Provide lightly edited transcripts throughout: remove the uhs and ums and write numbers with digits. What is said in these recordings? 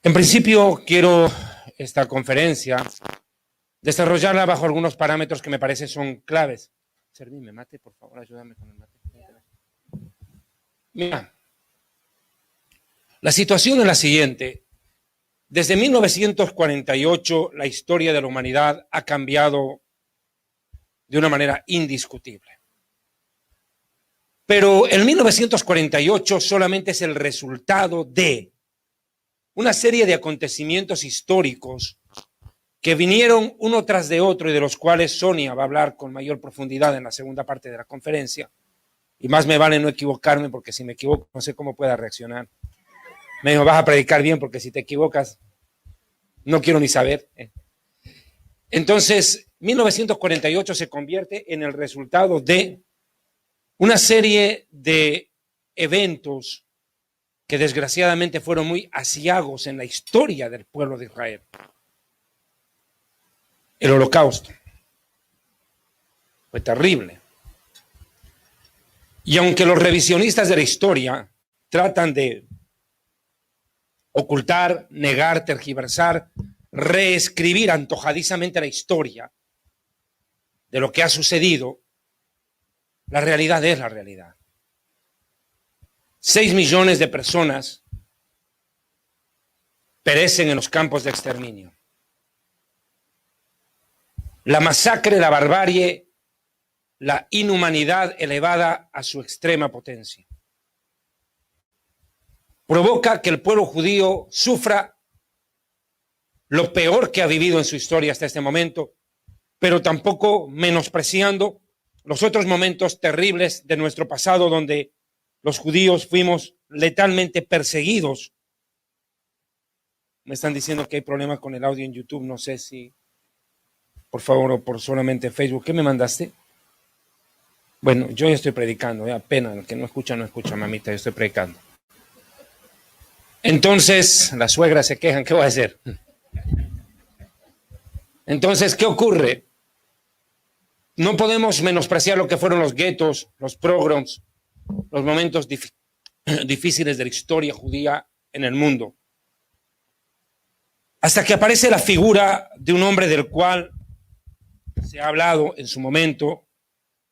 En principio, quiero esta conferencia desarrollarla bajo algunos parámetros que me parece son claves. Servime mate, por favor, ayúdame con el mate. Mira, la situación es la siguiente. Desde 1948, la historia de la humanidad ha cambiado de una manera indiscutible. Pero el 1948 solamente es el resultado de una serie de acontecimientos históricos que vinieron uno tras de otro y de los cuales Sonia va a hablar con mayor profundidad en la segunda parte de la conferencia. Y más me vale no equivocarme, porque si me equivoco no sé cómo pueda reaccionar. Me dijo, vas a predicar bien, porque si te equivocas no quiero ni saber. Entonces, 1948 se convierte en el resultado de una serie de eventos que desgraciadamente fueron muy aciagos en la historia del pueblo de Israel. El Holocausto fue terrible. Y aunque los revisionistas de la historia tratan de ocultar, negar, tergiversar, reescribir antojadizamente la historia de lo que ha sucedido, la realidad es la realidad. 6 millones de personas perecen en los campos de exterminio. La masacre, la barbarie, la inhumanidad elevada a su extrema potencia provoca que el pueblo judío sufra lo peor que ha vivido en su historia hasta este momento, pero tampoco menospreciando los otros momentos terribles de nuestro pasado donde los judíos fuimos letalmente perseguidos. Me están diciendo que hay problemas con el audio en YouTube, no sé si, por favor, o por solamente Facebook. ¿Qué me mandaste? Bueno, yo ya estoy predicando, apenas, el que no escucha, mamita, yo estoy predicando. Entonces, las suegras se quejan, ¿qué voy a hacer? Entonces, ¿qué ocurre? No podemos menospreciar lo que fueron los guetos, los pogroms, los momentos difíciles de la historia judía en el mundo. Hasta que aparece la figura de un hombre del cual se ha hablado en su momento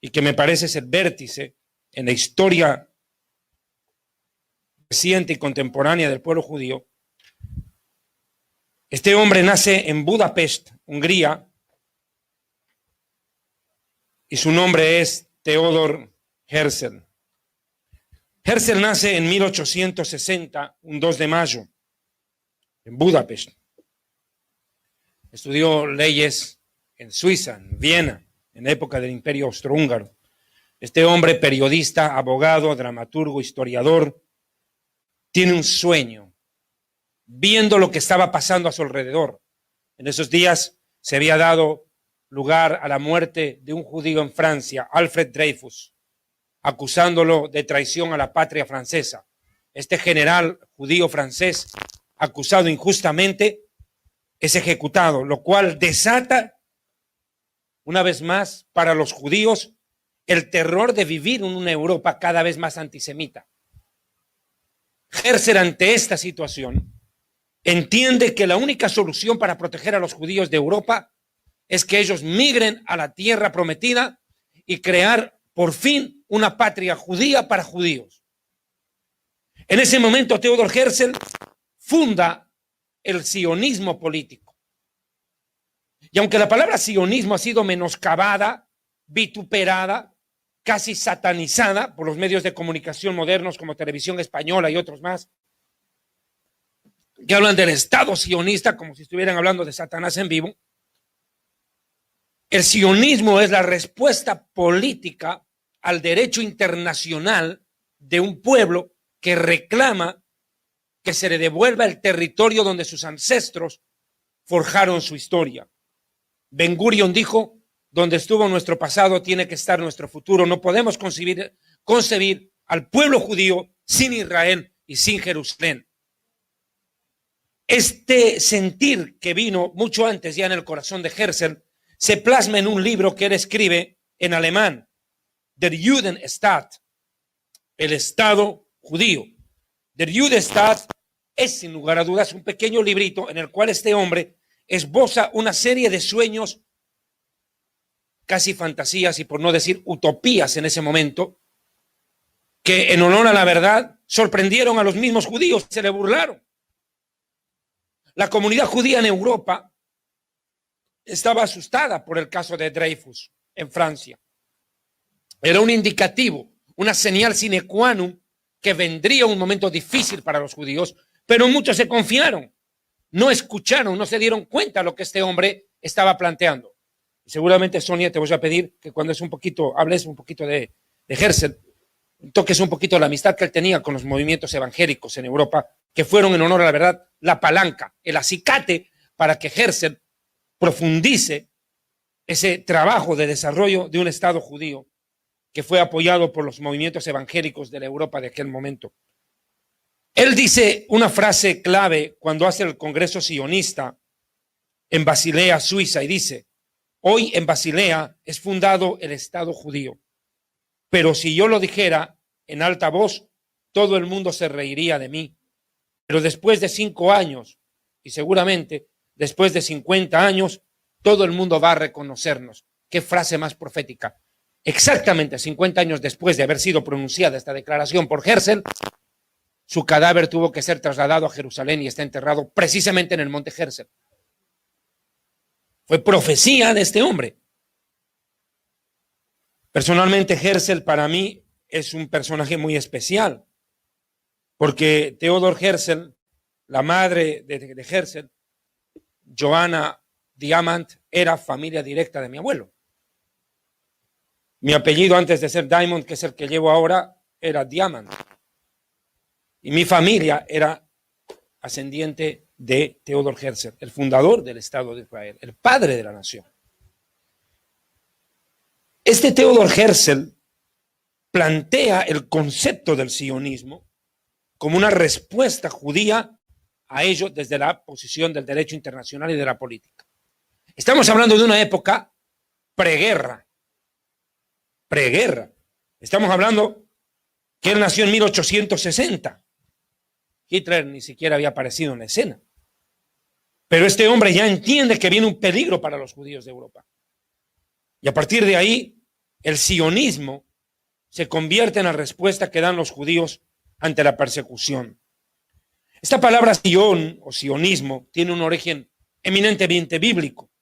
y que me parece ser vértice en la historia reciente y contemporánea del pueblo judío. Este hombre nace en Budapest, Hungría, y su nombre es Theodor Herzl. Herzl nace en 1860, un 2 de mayo, en Budapest. Estudió leyes en Suiza, en Viena, en la época del Imperio Austrohúngaro. Este hombre, periodista, abogado, dramaturgo, historiador, tiene un sueño, viendo lo que estaba pasando a su alrededor. En esos días se había dado lugar a la muerte de un judío en Francia, Alfred Dreyfus, acusándolo de traición a la patria francesa. Este general judío francés, acusado injustamente, es ejecutado, lo cual desata, una vez más, para los judíos, el terror de vivir en una Europa cada vez más antisemita. Herzl, ante esta situación, entiende que la única solución para proteger a los judíos de Europa es que ellos migren a la tierra prometida y crear por fin una patria judía para judíos. En ese momento, Theodor Herzl funda el sionismo político. Y aunque la palabra sionismo ha sido menoscabada, vituperada, casi satanizada por los medios de comunicación modernos como Televisión Española y otros más, que hablan del Estado sionista como si estuvieran hablando de Satanás en vivo, el sionismo es la respuesta política al derecho internacional de un pueblo que reclama que se le devuelva el territorio donde sus ancestros forjaron su historia. Ben Gurion dijo, donde estuvo nuestro pasado tiene que estar nuestro futuro. No podemos concebir al pueblo judío sin Israel y sin Jerusalén. Este sentir que vino mucho antes ya en el corazón de Herzl se plasma en un libro que él escribe en alemán, Der Judenstaat, el Estado judío. Der Judenstaat es sin lugar a dudas un pequeño librito en el cual este hombre esboza una serie de sueños, casi fantasías y por no decir utopías en ese momento, que en honor a la verdad sorprendieron a los mismos judíos, se le burlaron. La comunidad judía en Europa estaba asustada por el caso de Dreyfus en Francia. Era un indicativo, una señal sine qua non que vendría un momento difícil para los judíos, pero muchos se confiaron, no escucharon, no se dieron cuenta de lo que este hombre estaba planteando. Seguramente, Sonia, te voy a pedir que cuando hables un poquito de Herzl, toques un poquito la amistad que él tenía con los movimientos evangélicos en Europa, que fueron, en honor a la verdad, la palanca, el acicate para que Herzl profundice ese trabajo de desarrollo de un Estado judío que fue apoyado por los movimientos evangélicos de la Europa de aquel momento. Él dice una frase clave cuando hace el Congreso Sionista en Basilea, Suiza, y dice: hoy en Basilea es fundado el Estado judío, pero si yo lo dijera en alta voz, todo el mundo se reiría de mí. Pero después de 5 años, y seguramente después de 50 años, todo el mundo va a reconocernos. Qué frase más profética. Exactamente 50 años después de haber sido pronunciada esta declaración por Herzl, su cadáver tuvo que ser trasladado a Jerusalén y está enterrado precisamente en el monte Herzl. Fue profecía de este hombre. Personalmente, Herzl para mí es un personaje muy especial, porque Theodor Herzl, la madre de Herzl, Johanna Diamant, era familia directa de mi abuelo. Mi apellido antes de ser Diamond, que es el que llevo ahora, era Diamant. Y mi familia era ascendiente de Theodor Herzl, el fundador del Estado de Israel, el padre de la nación. Este Theodor Herzl plantea el concepto del sionismo como una respuesta judía a ello desde la posición del derecho internacional y de la política. Estamos hablando de una época preguerra. Estamos hablando que él nació en 1860. Hitler ni siquiera había aparecido en la escena. Pero este hombre ya entiende que viene un peligro para los judíos de Europa. Y a partir de ahí, el sionismo se convierte en la respuesta que dan los judíos ante la persecución. Esta palabra sion o sionismo tiene un origen eminentemente bíblico.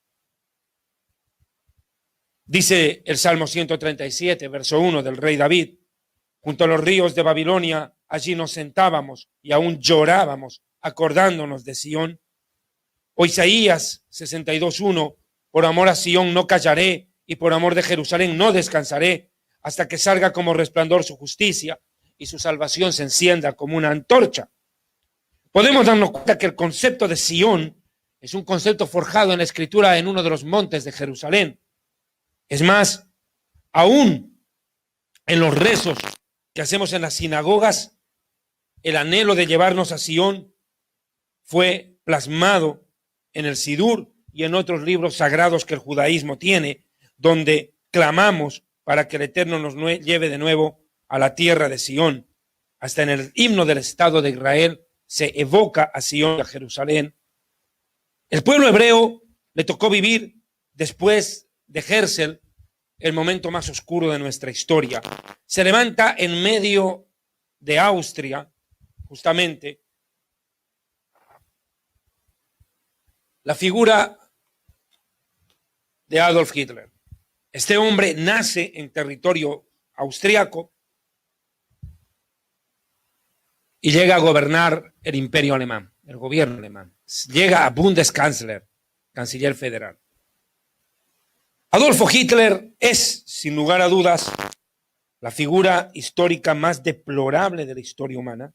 Dice el Salmo 137, verso 1 del rey David: junto a los ríos de Babilonia, allí nos sentábamos y aún llorábamos, acordándonos de Sión. O Isaías 62:1, por amor a Sión no callaré, y por amor de Jerusalén no descansaré, hasta que salga como resplandor su justicia y su salvación se encienda como una antorcha. Podemos darnos cuenta que el concepto de Sión es un concepto forjado en la Escritura en uno de los montes de Jerusalén. Es más, aún en los rezos que hacemos en las sinagogas, el anhelo de llevarnos a Sión fue plasmado en el Sidur y en otros libros sagrados que el judaísmo tiene, donde clamamos para que el Eterno nos lleve de nuevo a la tierra de Sión. Hasta en el himno del Estado de Israel se evoca a Sión y a Jerusalén. El pueblo hebreo le tocó vivir después de Herzl el momento más oscuro de nuestra historia. Se levanta en medio de Austria, justamente, la figura de Adolf Hitler. Este hombre nace en territorio austriaco y llega a gobernar el imperio alemán, el gobierno alemán. Llega a Bundeskanzler, canciller federal. Adolfo Hitler es, sin lugar a dudas, la figura histórica más deplorable de la historia humana.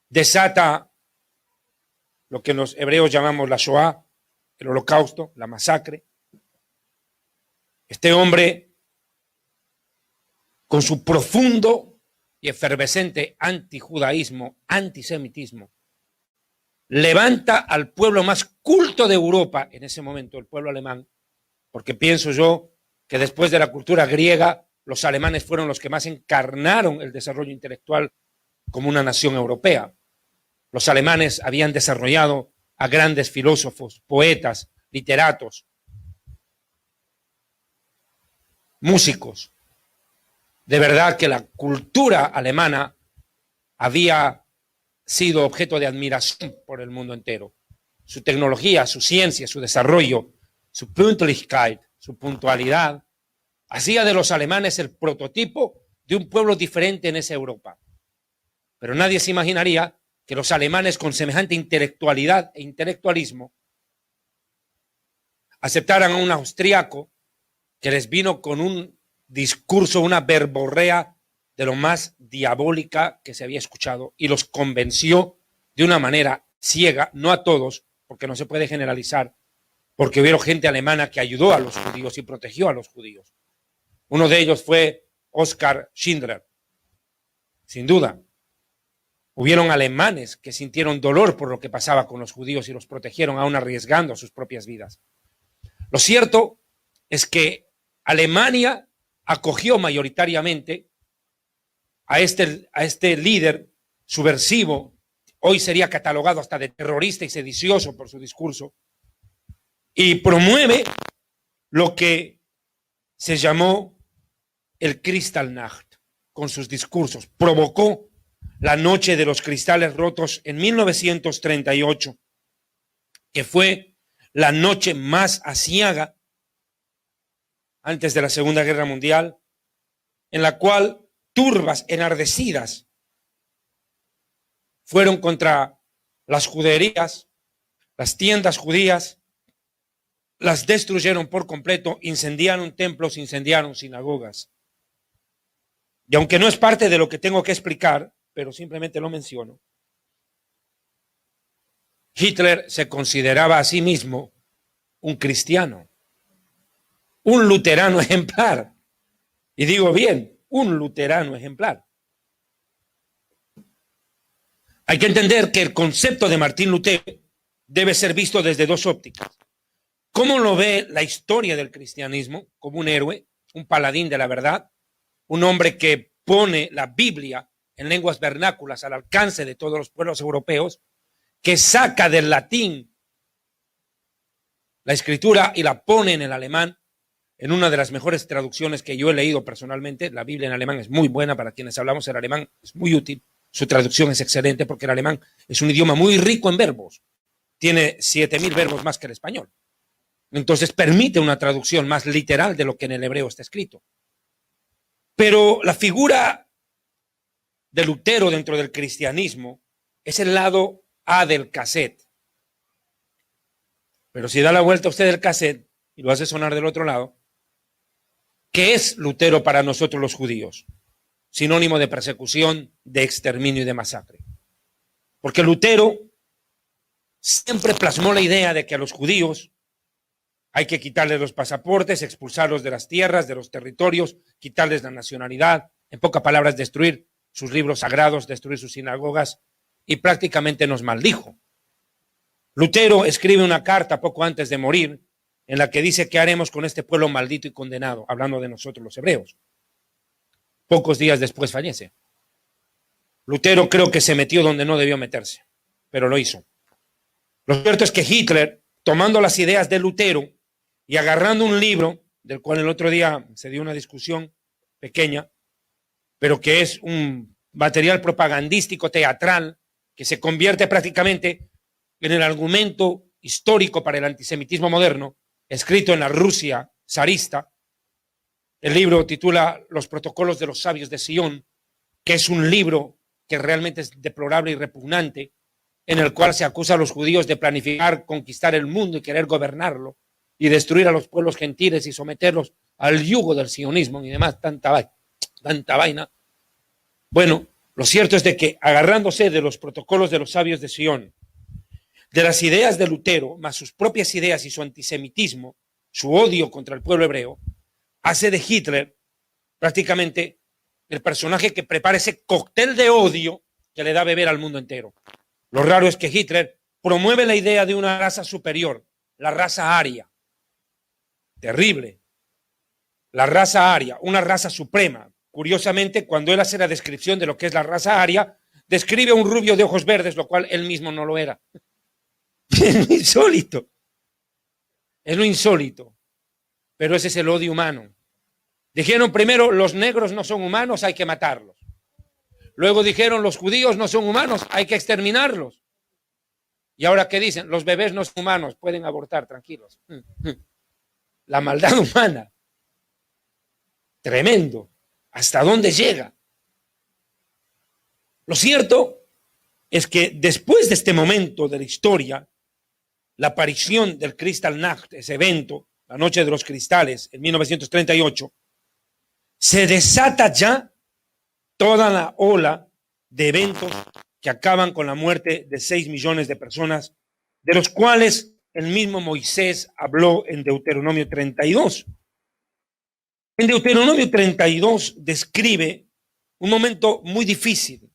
Desata lo que los hebreos llamamos la Shoah, el holocausto, la masacre. Este hombre, con su profundo y efervescente antijudaísmo, antisemitismo, levanta al pueblo más culto de Europa en ese momento, el pueblo alemán, porque pienso yo que después de la cultura griega, los alemanes fueron los que más encarnaron el desarrollo intelectual como una nación europea. Los alemanes habían desarrollado a grandes filósofos, poetas, literatos, músicos. De verdad que la cultura alemana había sido objeto de admiración por el mundo entero. Su tecnología, su ciencia, su desarrollo, su Pünktlichkeit, su puntualidad, hacía de los alemanes el prototipo de un pueblo diferente en esa Europa. Pero nadie se imaginaría que los alemanes, con semejante intelectualidad e intelectualismo, aceptaran a un austriaco que les vino con un discurso, una verborrea de lo más diabólica que se había escuchado, y los convenció de una manera ciega, no a todos, porque no se puede generalizar, porque hubieron gente alemana que ayudó a los judíos y protegió a los judíos. Uno de ellos fue Oskar Schindler, sin duda. Hubieron alemanes que sintieron dolor por lo que pasaba con los judíos y los protegieron, aún arriesgando sus propias vidas. Lo cierto es que Alemania acogió mayoritariamente a este líder subversivo, hoy sería catalogado hasta de terrorista y sedicioso por su discurso, y promueve lo que se llamó el Kristallnacht con sus discursos. Provocó la noche de los cristales rotos en 1938, que fue la noche más aciaga antes de la Segunda Guerra Mundial, en la cual turbas enardecidas fueron contra las juderías, las tiendas judías, las destruyeron por completo, incendiaron templos, incendiaron sinagogas. Y aunque no es parte de lo que tengo que explicar, pero simplemente lo menciono, Hitler se consideraba a sí mismo un cristiano, un luterano ejemplar. Y digo bien, un luterano ejemplar. Hay que entender que el concepto de Martín Lutero debe ser visto desde dos ópticas. ¿Cómo lo ve la historia del cristianismo? Como un héroe, un paladín de la verdad, un hombre que pone la Biblia en lenguas vernáculas al alcance de todos los pueblos europeos, que saca del latín la escritura y la pone en el alemán, en una de las mejores traducciones que yo he leído personalmente. La Biblia en alemán es muy buena para quienes hablamos el alemán, es muy útil. Su traducción es excelente porque el alemán es un idioma muy rico en verbos. Tiene 7.000 verbos más que el español. Entonces permite una traducción más literal de lo que en el hebreo está escrito. Pero la figura de Lutero dentro del cristianismo es el lado A del cassette. Pero si da la vuelta usted del cassette y lo hace sonar del otro lado, ¿qué es Lutero para nosotros los judíos? Sinónimo de persecución, de exterminio y de masacre. Porque Lutero siempre plasmó la idea de que a los judíos hay que quitarles los pasaportes, expulsarlos de las tierras, de los territorios, quitarles la nacionalidad, en pocas palabras, destruir sus libros sagrados, destruir sus sinagogas, y prácticamente nos maldijo. Lutero escribe una carta poco antes de morir en la que dice: ¿qué haremos con este pueblo maldito y condenado? Hablando de nosotros los hebreos. Pocos días después fallece. Lutero creo que se metió donde no debió meterse, pero lo hizo. Lo cierto es que Hitler, tomando las ideas de Lutero y agarrando un libro, del cual el otro día se dio una discusión pequeña, pero que es un material propagandístico teatral que se convierte prácticamente en el argumento histórico para el antisemitismo moderno, escrito en la Rusia zarista. El libro titula Los protocolos de los sabios de Sion, que es un libro que realmente es deplorable y repugnante, en el cual se acusa a los judíos de planificar conquistar el mundo y querer gobernarlo y destruir a los pueblos gentiles y someterlos al yugo del sionismo y demás, tanta vaina. Bueno, lo cierto es de que, agarrándose de los protocolos de los sabios de Sion, de las ideas de Lutero, más sus propias ideas y su antisemitismo, su odio contra el pueblo hebreo, hace de Hitler prácticamente el personaje que prepara ese cóctel de odio que le da a beber al mundo entero. Lo raro es que Hitler promueve la idea de una raza superior, la raza aria. Terrible. La raza aria, una raza suprema. Curiosamente, cuando él hace la descripción de lo que es la raza aria, describe a un rubio de ojos verdes, lo cual él mismo no lo era. Es insólito. Es lo insólito. Pero ese es el odio humano. Dijeron primero, los negros no son humanos, hay que matarlos. Luego dijeron, los judíos no son humanos, hay que exterminarlos. Y ahora, ¿qué dicen? Los bebés no son humanos, pueden abortar, tranquilos. La maldad humana. Tremendo. ¿Hasta dónde llega? Lo cierto es que después de este momento de la historia, la aparición del Kristallnacht, ese evento, la Noche de los Cristales, en 1938, se desata ya toda la ola de eventos que acaban con la muerte de 6 millones de personas, de los cuales el mismo Moisés habló en Deuteronomio 32. En Deuteronomio 32 describe un momento muy difícil.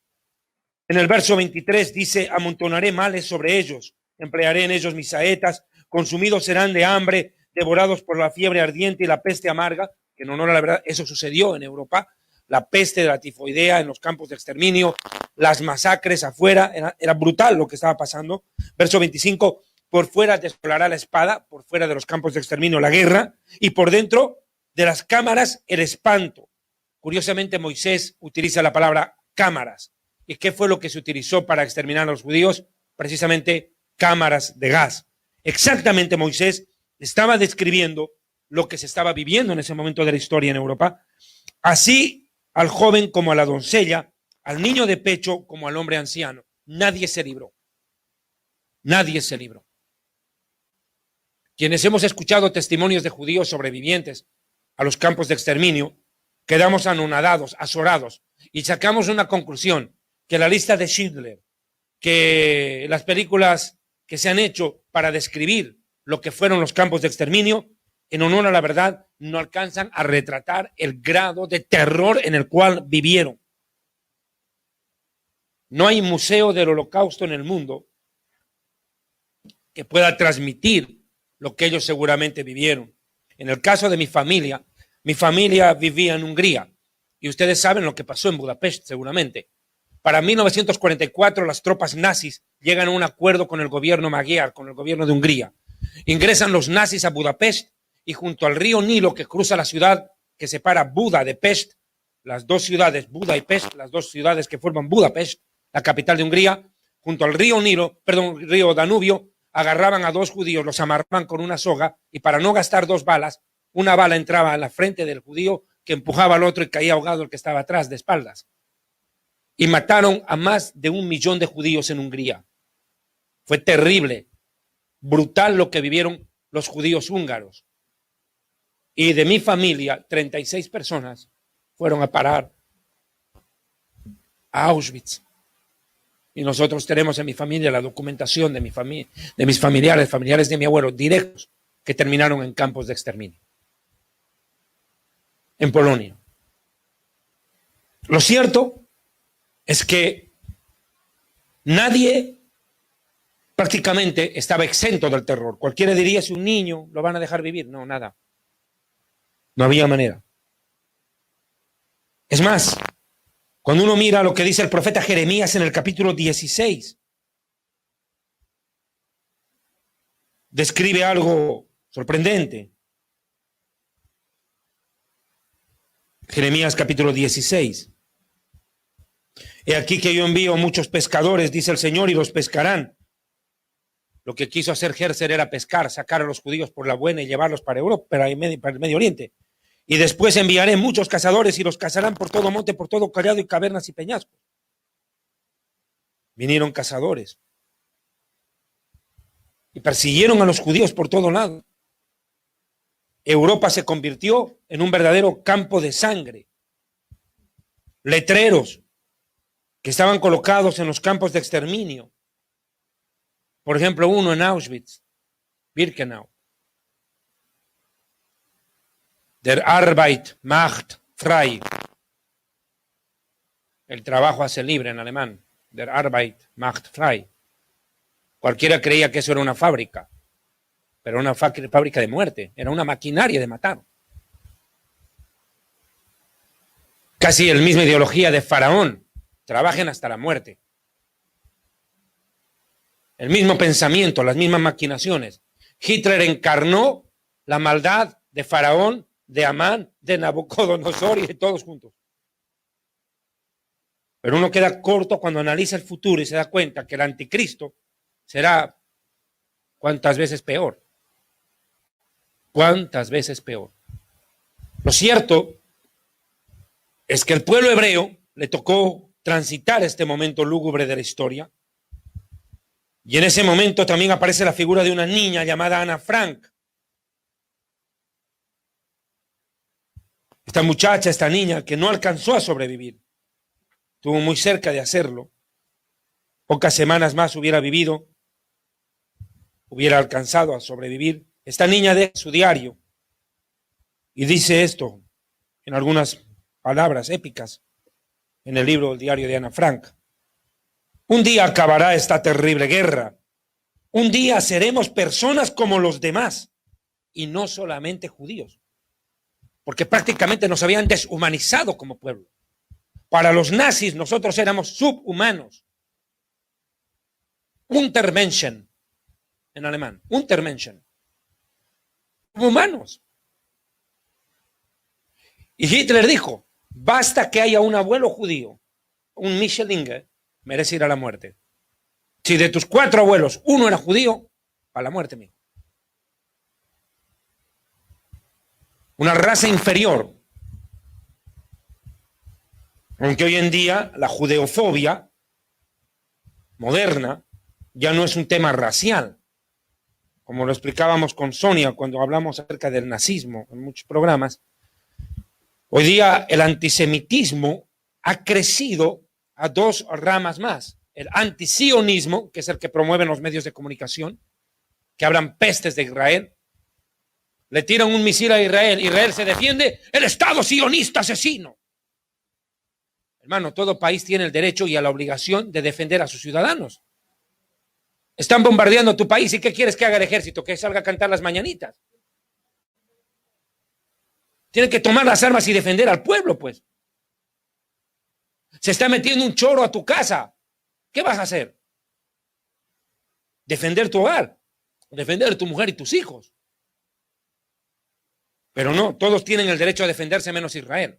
En el verso 23 dice, amontonaré males sobre ellos, emplearé en ellos mis saetas, consumidos serán de hambre, devorados por la fiebre ardiente y la peste amarga, que en honor a la verdad, eso sucedió en Europa, la peste de la tifoidea en los campos de exterminio, las masacres afuera, era brutal lo que estaba pasando. Verso 25, por fuera desolará la espada, por fuera de los campos de exterminio la guerra, y por dentro de las cámaras el espanto. Curiosamente Moisés utiliza la palabra cámaras. ¿Y qué fue lo que se utilizó para exterminar a los judíos? Precisamente cámaras de gas. Exactamente Moisés estaba describiendo lo que se estaba viviendo en ese momento de la historia en Europa. Así al joven como a la doncella, al niño de pecho como al hombre anciano. Nadie se libró. Nadie se libró. Quienes hemos escuchado testimonios de judíos sobrevivientes a los campos de exterminio, quedamos anonadados, azorados, y sacamos una conclusión, que la lista de Schindler, que las películas que se han hecho para describir lo que fueron los campos de exterminio, en honor a la verdad, no alcanzan a retratar el grado de terror en el cual vivieron. No hay museo del Holocausto en el mundo que pueda transmitir lo que ellos seguramente vivieron. En el caso de mi familia vivía en Hungría y ustedes saben lo que pasó en Budapest seguramente. Para 1944 las tropas nazis llegan a un acuerdo con el gobierno magyar, con el gobierno de Hungría. Ingresan los nazis a Budapest y junto al río Nilo que cruza la ciudad que separa Buda de Pest, las dos ciudades, Buda y Pest, las dos ciudades que forman Budapest, la capital de Hungría, junto al río río Danubio, agarraban a 2 judíos, los amarraban con una soga y para no gastar 2 balas, una bala entraba en la frente del judío que empujaba al otro y caía ahogado el que estaba atrás de espaldas. Y mataron a más de 1 millón de judíos en Hungría. Fue terrible, brutal lo que vivieron los judíos húngaros. Y de mi familia, 36 personas fueron a parar a Auschwitz. Y nosotros tenemos en mi familia la documentación de mis familiares de mi abuelo, directos, que terminaron en campos de exterminio. En Polonia. Lo cierto es que nadie prácticamente estaba exento del terror. Cualquiera diría, si un niño lo van a dejar vivir. No, nada. No había manera. Es más, cuando uno mira lo que dice el profeta Jeremías en el capítulo 16, describe algo sorprendente. Jeremías capítulo 16. He aquí que yo envío muchos pescadores, dice el Señor, y los pescarán. Lo que quiso hacer Herzer era pescar, sacar a los judíos por la buena y llevarlos para Europa, para el Medio Oriente. Y después enviaré muchos cazadores y los cazarán por todo monte, por todo collado y cavernas y peñascos. Vinieron cazadores y persiguieron a los judíos por todo lado. Europa se convirtió en un verdadero campo de sangre. Letreros que estaban colocados en los campos de exterminio. Por ejemplo, uno en Auschwitz, Birkenau. Der Arbeit macht frei. El trabajo hace libre en alemán. Der Arbeit macht frei. Cualquiera creía que eso era una fábrica, pero una fábrica de muerte, era una maquinaria de matar. Casi la misma ideología de Faraón, trabajen hasta la muerte. el mismo pensamiento, las mismas maquinaciones. Hitler encarnó la maldad de Faraón, de Amán, de Nabucodonosor y de todos juntos. Pero uno queda corto cuando analiza el futuro y se da cuenta que el anticristo será cuántas veces peor. Cuántas veces peor. Lo cierto es que el pueblo hebreo le tocó transitar este momento lúgubre de la historia. Y en ese momento también aparece la figura de una niña llamada Ana Frank. Esta muchacha, esta niña que no alcanzó a sobrevivir, estuvo muy cerca de hacerlo. Pocas semanas más hubiera vivido, hubiera alcanzado a sobrevivir. Esta niña de su diario y dice esto en algunas palabras épicas en el libro del diario de Ana Frank. Un día acabará esta terrible guerra. Un día seremos personas como los demás y no solamente judíos, porque prácticamente nos habían deshumanizado como pueblo. Para los nazis nosotros éramos subhumanos. Untermenschen en alemán, Untermenschen. Humanos. Y Hitler dijo, basta que haya un abuelo judío, un Michelinge, merece ir a la muerte. Si de tus 4 abuelos uno era judío, a la muerte mismo. Una raza inferior. Aunque hoy en día la judeofobia moderna ya no es un tema racial, como lo explicábamos con Sonia cuando hablamos acerca del nazismo en muchos programas. Hoy día el antisemitismo ha crecido a 2 ramas más. El antisionismo, que es el que promueven los medios de comunicación, que hablan pestes de Israel. Le tiran un misil a Israel, Israel se defiende, el Estado sionista asesino. Hermano, todo país tiene el derecho y la obligación de defender a sus ciudadanos. Están bombardeando tu país y ¿qué quieres que haga el ejército? Que salga a cantar las mañanitas. Tienen que tomar las armas y defender al pueblo, pues. Se está metiendo un choro a tu casa. ¿Qué vas a hacer? Defender tu hogar, defender a tu mujer y tus hijos. Pero no, todos tienen el derecho a defenderse menos Israel.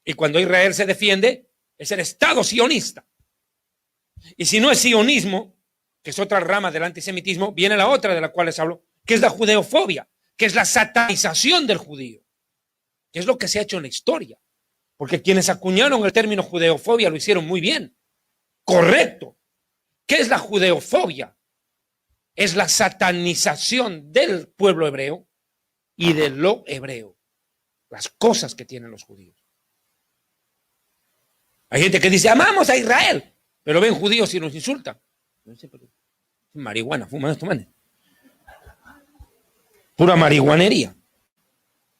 Y cuando Israel se defiende, es el Estado sionista. Y si no es sionismo, que es otra rama del antisemitismo, viene la otra de la cual les hablo, que es la judeofobia, que es la satanización del judío, que es lo que se ha hecho en la historia. Porque quienes acuñaron el término judeofobia lo hicieron muy bien. Correcto. ¿Qué es la judeofobia? Es la satanización del pueblo hebreo y de lo hebreo. Las cosas que tienen los judíos. Hay gente que dice, amamos a Israel, pero ven judíos y nos insultan. Marihuana, fuman estos manes. Pura marihuanería.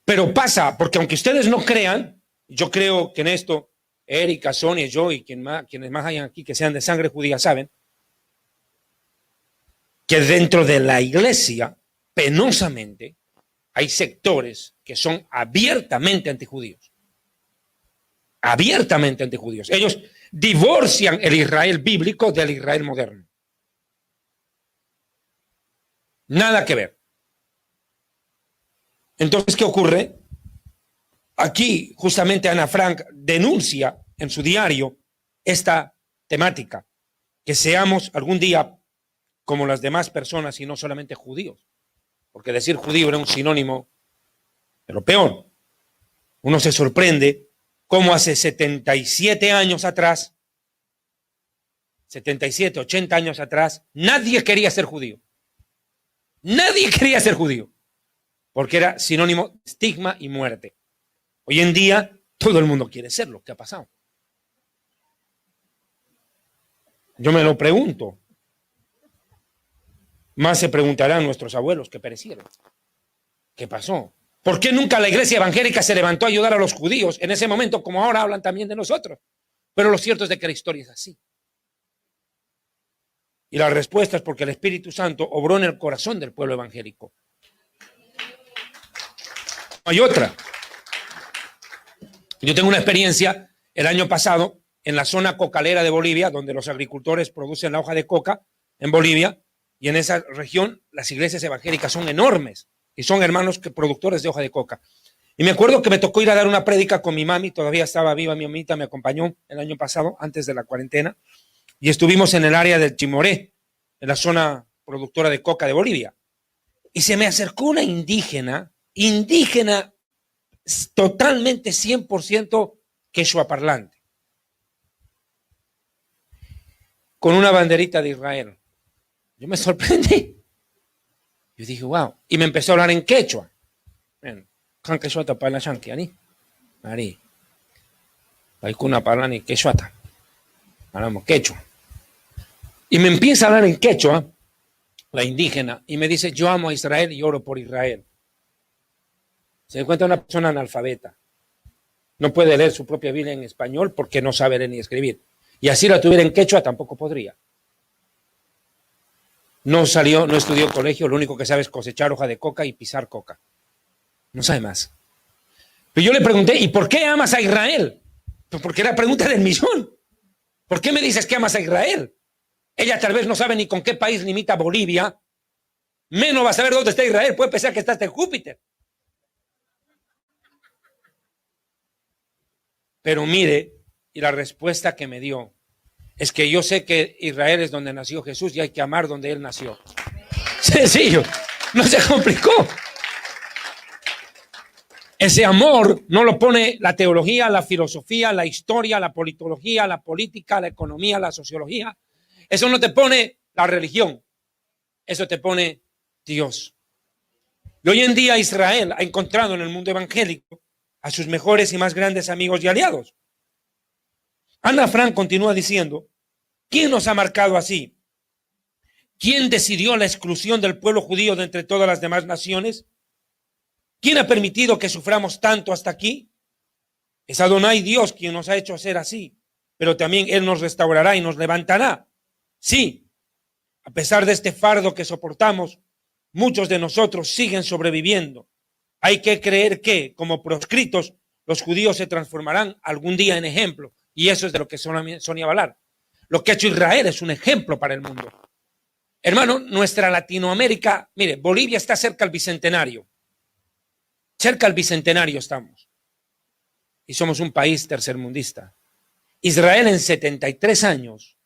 Pero pasa, porque aunque ustedes no crean, yo creo que en esto, Erika, Sonia, yo y quienes más hayan aquí que sean de sangre judía saben, que dentro de la iglesia, penosamente, hay sectores que son abiertamente antijudíos. Abiertamente antijudíos. Ellos divorcian el Israel bíblico del Israel moderno. Nada que ver. Entonces, ¿qué ocurre? Aquí, justamente, Ana Frank denuncia en su diario esta temática, que seamos algún día como las demás personas y no solamente judíos. Porque decir judío era un sinónimo de lo peor. Uno se sorprende cómo hace 77 años atrás, 77, 80 años atrás, nadie quería ser judío. Nadie quería ser judío, porque era sinónimo de estigma y muerte. Hoy en día, todo el mundo quiere serlo. ¿Qué ha pasado? Yo me lo pregunto. Más se preguntarán nuestros abuelos que perecieron. ¿Qué pasó? ¿Por qué nunca la iglesia evangélica se levantó a ayudar a los judíos en ese momento, como ahora hablan también de nosotros? Pero lo cierto es de que la historia es así. Y la respuesta es porque el Espíritu Santo obró en el corazón del pueblo evangélico. No hay otra. Yo tengo una experiencia el año pasado en la zona cocalera de Bolivia, donde los agricultores producen la hoja de coca, en Bolivia, y en esa región las iglesias evangélicas son enormes y son hermanos que productores de hoja de coca. Y me acuerdo que me tocó ir a dar una prédica con mi mami, todavía estaba viva mi mamita, me acompañó el año pasado, antes de la cuarentena, y estuvimos en el área del Chimoré, en la zona productora de coca de Bolivia. Y se me acercó una indígena totalmente 100% quechua parlante, con una banderita de Israel. Yo me sorprendí. Yo dije, wow. Y me empezó a hablar en quechua. Kan quechua para shanki ani. Ari. Paikuna para ni quechua. Hablamos quechua. Y me empieza a hablar en quechua, la indígena, y me dice, yo amo a Israel y oro por Israel. Se encuentra una persona analfabeta. No puede leer su propia Biblia en español porque no sabe leer ni escribir. Y así la tuviera en quechua, tampoco podría. No salió, no estudió colegio, lo único que sabe es cosechar hoja de coca y pisar coca. No sabe más. Pero yo le pregunté, ¿y por qué amas a Israel? Pues porque era la pregunta del millón. ¿Por qué me dices que amas a Israel? Ella tal vez no sabe ni con qué país limita Bolivia, menos va a saber dónde está Israel, puede pensar que está en Júpiter. Pero mire, y la respuesta que me dio es que yo sé que Israel es donde nació Jesús y hay que amar donde él nació. Sencillo, no se complicó. Ese amor no lo pone la teología, la filosofía, la historia, la politología, la política, la economía, la sociología. Eso no te pone la religión, eso te pone Dios. Y hoy en día Israel ha encontrado en el mundo evangélico a sus mejores y más grandes amigos y aliados. Ana Frank continúa diciendo, ¿quién nos ha marcado así? ¿Quién decidió la exclusión del pueblo judío de entre todas las demás naciones? ¿Quién ha permitido que suframos tanto hasta aquí? Es Adonai Dios quien nos ha hecho ser así, pero también Él nos restaurará y nos levantará. Sí, a pesar de este fardo que soportamos, muchos de nosotros siguen sobreviviendo. Hay que creer que, como proscritos, los judíos se transformarán algún día en ejemplo. Y eso es de lo que Sonia va a hablar. Lo que ha hecho Israel es un ejemplo para el mundo. Hermano, nuestra Latinoamérica, mire, Bolivia está cerca al Bicentenario. Cerca al Bicentenario estamos. Y somos un país tercermundista. Israel en 73 años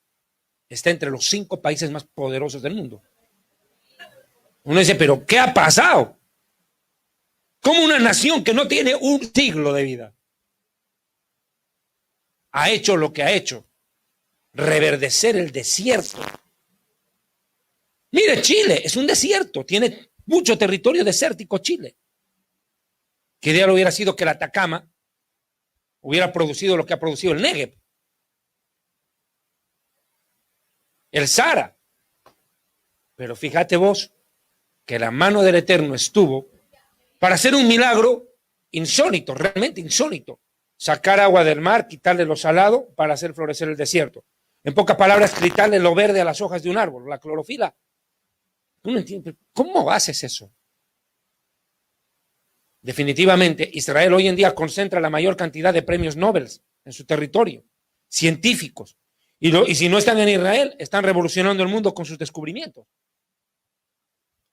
está entre los 5 países más poderosos del mundo. Uno dice, pero ¿qué ha pasado? ¿Cómo una nación que no tiene un siglo de vida ha hecho lo que ha hecho? Reverdecer el desierto. Mire, Chile es un desierto, tiene mucho territorio desértico Chile. ¿Qué ideal hubiera sido que el Atacama hubiera producido lo que ha producido el Negev? El Sahara. Pero fíjate vos que la mano del Eterno estuvo para hacer un milagro insólito, realmente insólito. Sacar agua del mar, quitarle lo salado para hacer florecer el desierto. En pocas palabras, quitarle lo verde a las hojas de un árbol, la clorofila. ¿Tú no entiendes? ¿Cómo haces eso? Definitivamente, Israel hoy en día concentra la mayor cantidad de premios Nobel en su territorio, científicos. Y si no están en Israel, están revolucionando el mundo con sus descubrimientos.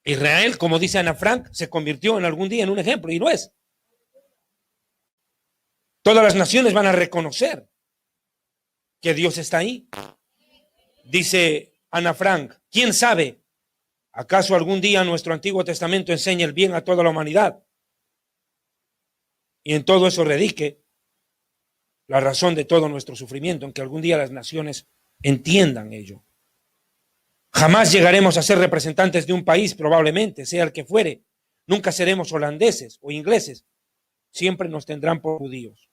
Israel, como dice Ana Frank, se convirtió en algún día en un ejemplo, y lo es. Todas las naciones van a reconocer que Dios está ahí. Dice Ana Frank, ¿quién sabe? ¿Acaso algún día nuestro Antiguo Testamento enseña el bien a toda la humanidad? Y en todo eso radique la razón de todo nuestro sufrimiento, en que algún día las naciones entiendan ello. Jamás llegaremos a ser representantes de un país, probablemente, sea el que fuere. Nunca seremos holandeses o ingleses. Siempre nos tendrán por judíos.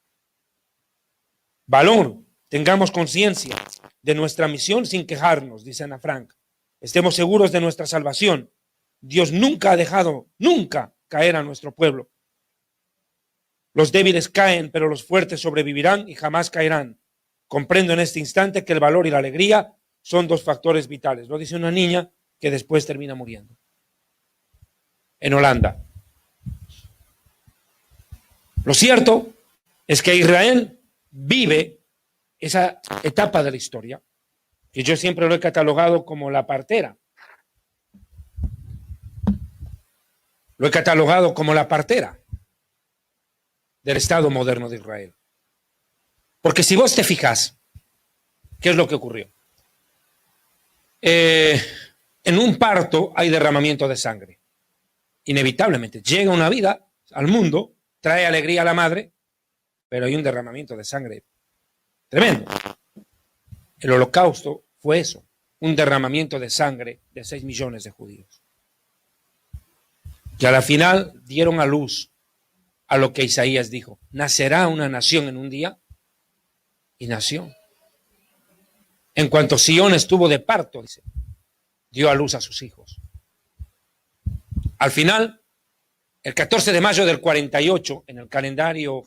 Valor, tengamos conciencia de nuestra misión sin quejarnos, dice Ana Frank. Estemos seguros de nuestra salvación. Dios nunca ha dejado, nunca caer a nuestro pueblo. Los débiles caen, pero los fuertes sobrevivirán y jamás caerán. Comprendo en este instante que el valor y la alegría son 2 factores vitales. Lo dice una niña que después termina muriendo. En Holanda. Lo cierto es que Israel vive esa etapa de la historia que yo siempre lo he catalogado como la partera. Lo he catalogado como la partera del Estado moderno de Israel. Porque si vos te fijas, ¿qué es lo que ocurrió? En un parto hay derramamiento de sangre. Inevitablemente. Llega una vida al mundo, trae alegría a la madre, pero hay un derramamiento de sangre tremendo. El Holocausto fue eso, un derramamiento de sangre de 6 millones de judíos. Y a la final dieron a luz a lo que Isaías dijo: nacerá una nación en un día, y nació. En cuanto Sión estuvo de parto, dice, dio a luz a sus hijos. Al final, el 14 de mayo del 48, en el calendario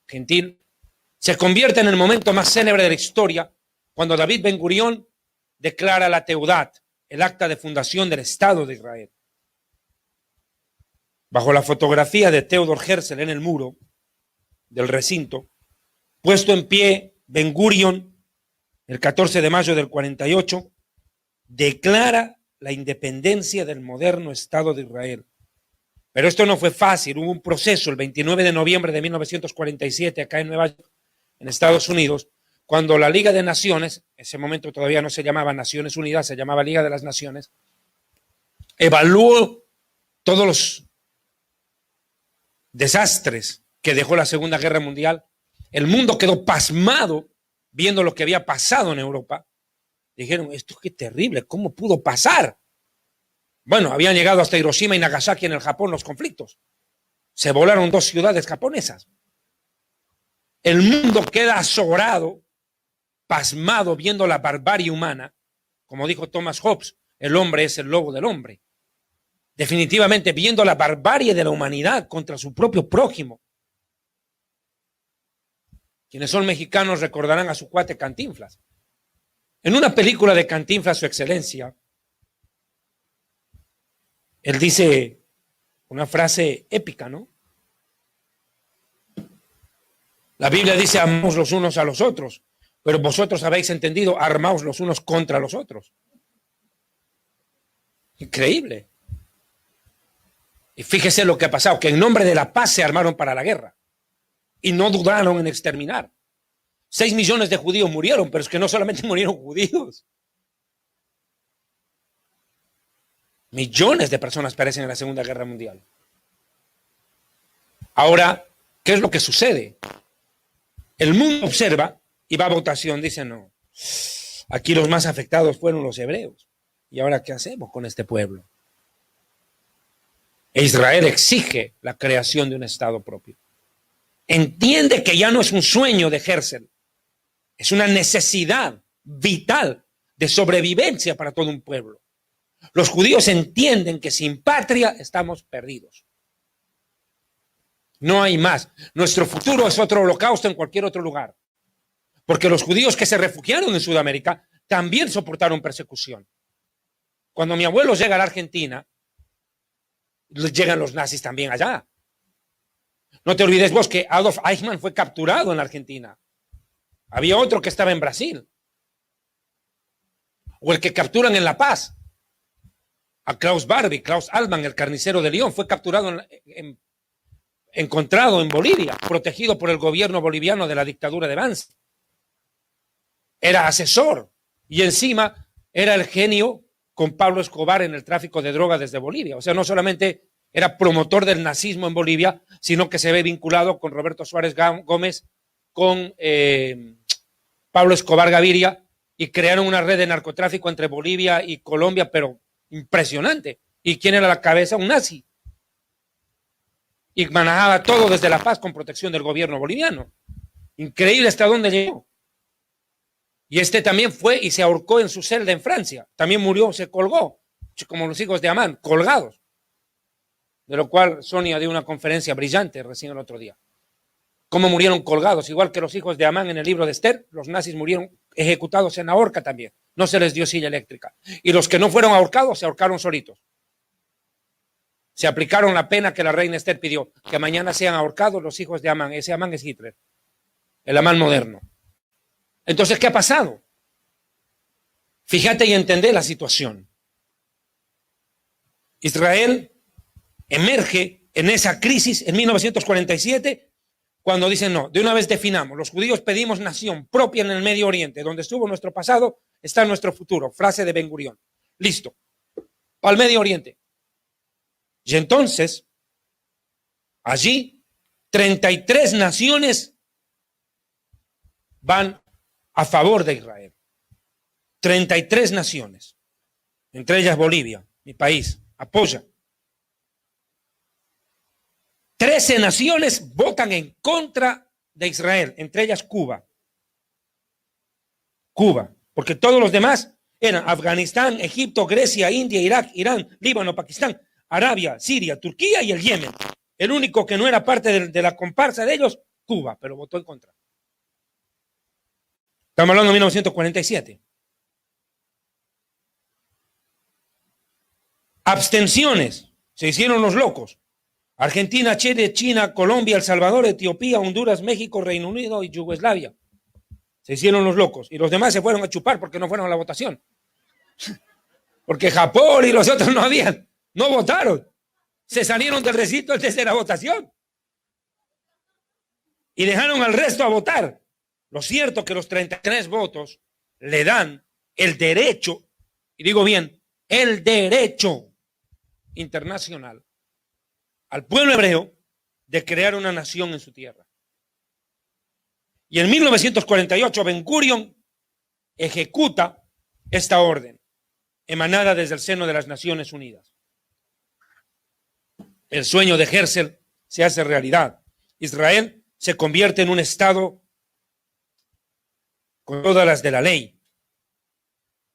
gentil, se convierte en el momento más célebre de la historia, cuando David Ben Gurión declara la Teudat, el acta de fundación del Estado de Israel. Bajo la fotografía de Theodor Herzl en el muro del recinto, puesto en pie, Ben Gurión, el 14 de mayo del 48, declara la independencia del moderno Estado de Israel. Pero esto no fue fácil, hubo un proceso el 29 de noviembre de 1947 acá en Nueva York, en Estados Unidos, cuando la Liga de Naciones, en ese momento todavía no se llamaba Naciones Unidas, se llamaba Liga de las Naciones, evaluó todos los desastres que dejó la Segunda Guerra Mundial. El mundo quedó pasmado viendo lo que había pasado en Europa. Dijeron, esto qué terrible, ¿cómo pudo pasar? Bueno, habían llegado hasta Hiroshima y Nagasaki en el Japón los conflictos. Se volaron 2 ciudades japonesas. El mundo queda azorado, pasmado, viendo la barbarie humana. Como dijo Thomas Hobbes, el hombre es el lobo del hombre. Definitivamente viendo la barbarie de la humanidad contra su propio prójimo. Quienes son mexicanos recordarán a su cuate Cantinflas. En una película de Cantinflas, Su Excelencia, él dice una frase épica, ¿no? La Biblia dice, amamos los unos a los otros, pero vosotros habéis entendido, armaos los unos contra los otros. Increíble. Y fíjese lo que ha pasado, que en nombre de la paz se armaron para la guerra y no dudaron en exterminar. 6 millones de judíos murieron, pero es que no solamente murieron judíos. Millones de personas perecen en la Segunda Guerra Mundial. Ahora, ¿qué es lo que sucede? El mundo observa y va a votación, dice, no, aquí los más afectados fueron los hebreos. ¿Y ahora qué hacemos con este pueblo? E Israel exige la creación de un Estado propio. Entiende que ya no es un sueño de Herzl, es una necesidad vital de sobrevivencia para todo un pueblo. Los judíos entienden que sin patria estamos perdidos. No hay más. Nuestro futuro es otro holocausto en cualquier otro lugar. Porque los judíos que se refugiaron en Sudamérica también soportaron persecución. Cuando mi abuelo llega a la Argentina, llegan los nazis también allá. No te olvides vos que Adolf Eichmann fue capturado en la Argentina. Había otro que estaba en Brasil. O el que capturan en La Paz. A Klaus Barbie, Klaus Allman, el carnicero de León, fue capturado encontrado en Bolivia, protegido por el gobierno boliviano de la dictadura de Banzi. Era asesor y encima era el genio con Pablo Escobar en el tráfico de droga desde Bolivia. O sea, no solamente era promotor del nazismo en Bolivia, sino que se ve vinculado con Roberto Suárez Gómez, con Pablo Escobar Gaviria, y crearon una red de narcotráfico entre Bolivia y Colombia, pero impresionante. ¿Y quién era la cabeza? Un nazi. Y manejaba todo desde La Paz con protección del gobierno boliviano. Increíble hasta dónde llegó. Y este también fue y se ahorcó en su celda en Francia. También murió, se colgó, como los hijos de Amán, colgados. De lo cual Sonia dio una conferencia brillante recién el otro día. Cómo murieron colgados, igual que los hijos de Amán en el libro de Esther, los nazis murieron ejecutados en la horca también. No se les dio silla eléctrica. Y los que no fueron ahorcados, se ahorcaron solitos. Se aplicaron la pena que la reina Esther pidió, que mañana sean ahorcados los hijos de Amán. Ese Amán es Hitler, el Amán moderno. Entonces, ¿qué ha pasado? Fíjate y entendé la situación. Israel emerge en esa crisis en 1947 cuando dicen no, de una vez definamos, los judíos pedimos nación propia en el Medio Oriente, donde estuvo nuestro pasado, está nuestro futuro, frase de Ben Gurión. Listo, para el Medio Oriente. Y entonces, allí, 33 naciones van a favor de Israel. 33 naciones, entre ellas Bolivia, mi país, apoya. 13 naciones votan en contra de Israel, entre ellas Cuba. Cuba, porque todos los demás eran Afganistán, Egipto, Grecia, India, Irak, Irán, Líbano, Pakistán, Arabia, Siria, Turquía y el Yemen. El único que no era parte de la comparsa de ellos, Cuba, pero votó en contra. Estamos hablando de 1947. Abstenciones, se hicieron los locos. Argentina, Chile, China, Colombia, El Salvador, Etiopía, Honduras, México, Reino Unido y Yugoslavia. Se hicieron los locos. Y los demás se fueron a chupar porque no fueron a la votación. Porque Japón y los otros no votaron. Se salieron del recinto antes de la votación. Y dejaron al resto a votar. Lo cierto es que los 33 votos le dan el derecho, y digo bien, el derecho internacional al pueblo hebreo de crear una nación en su tierra. Y en 1948 Ben Gurión ejecuta esta orden emanada desde el seno de las Naciones Unidas. El sueño de Herzl se hace realidad. Israel se convierte en un estado con todas las de la ley.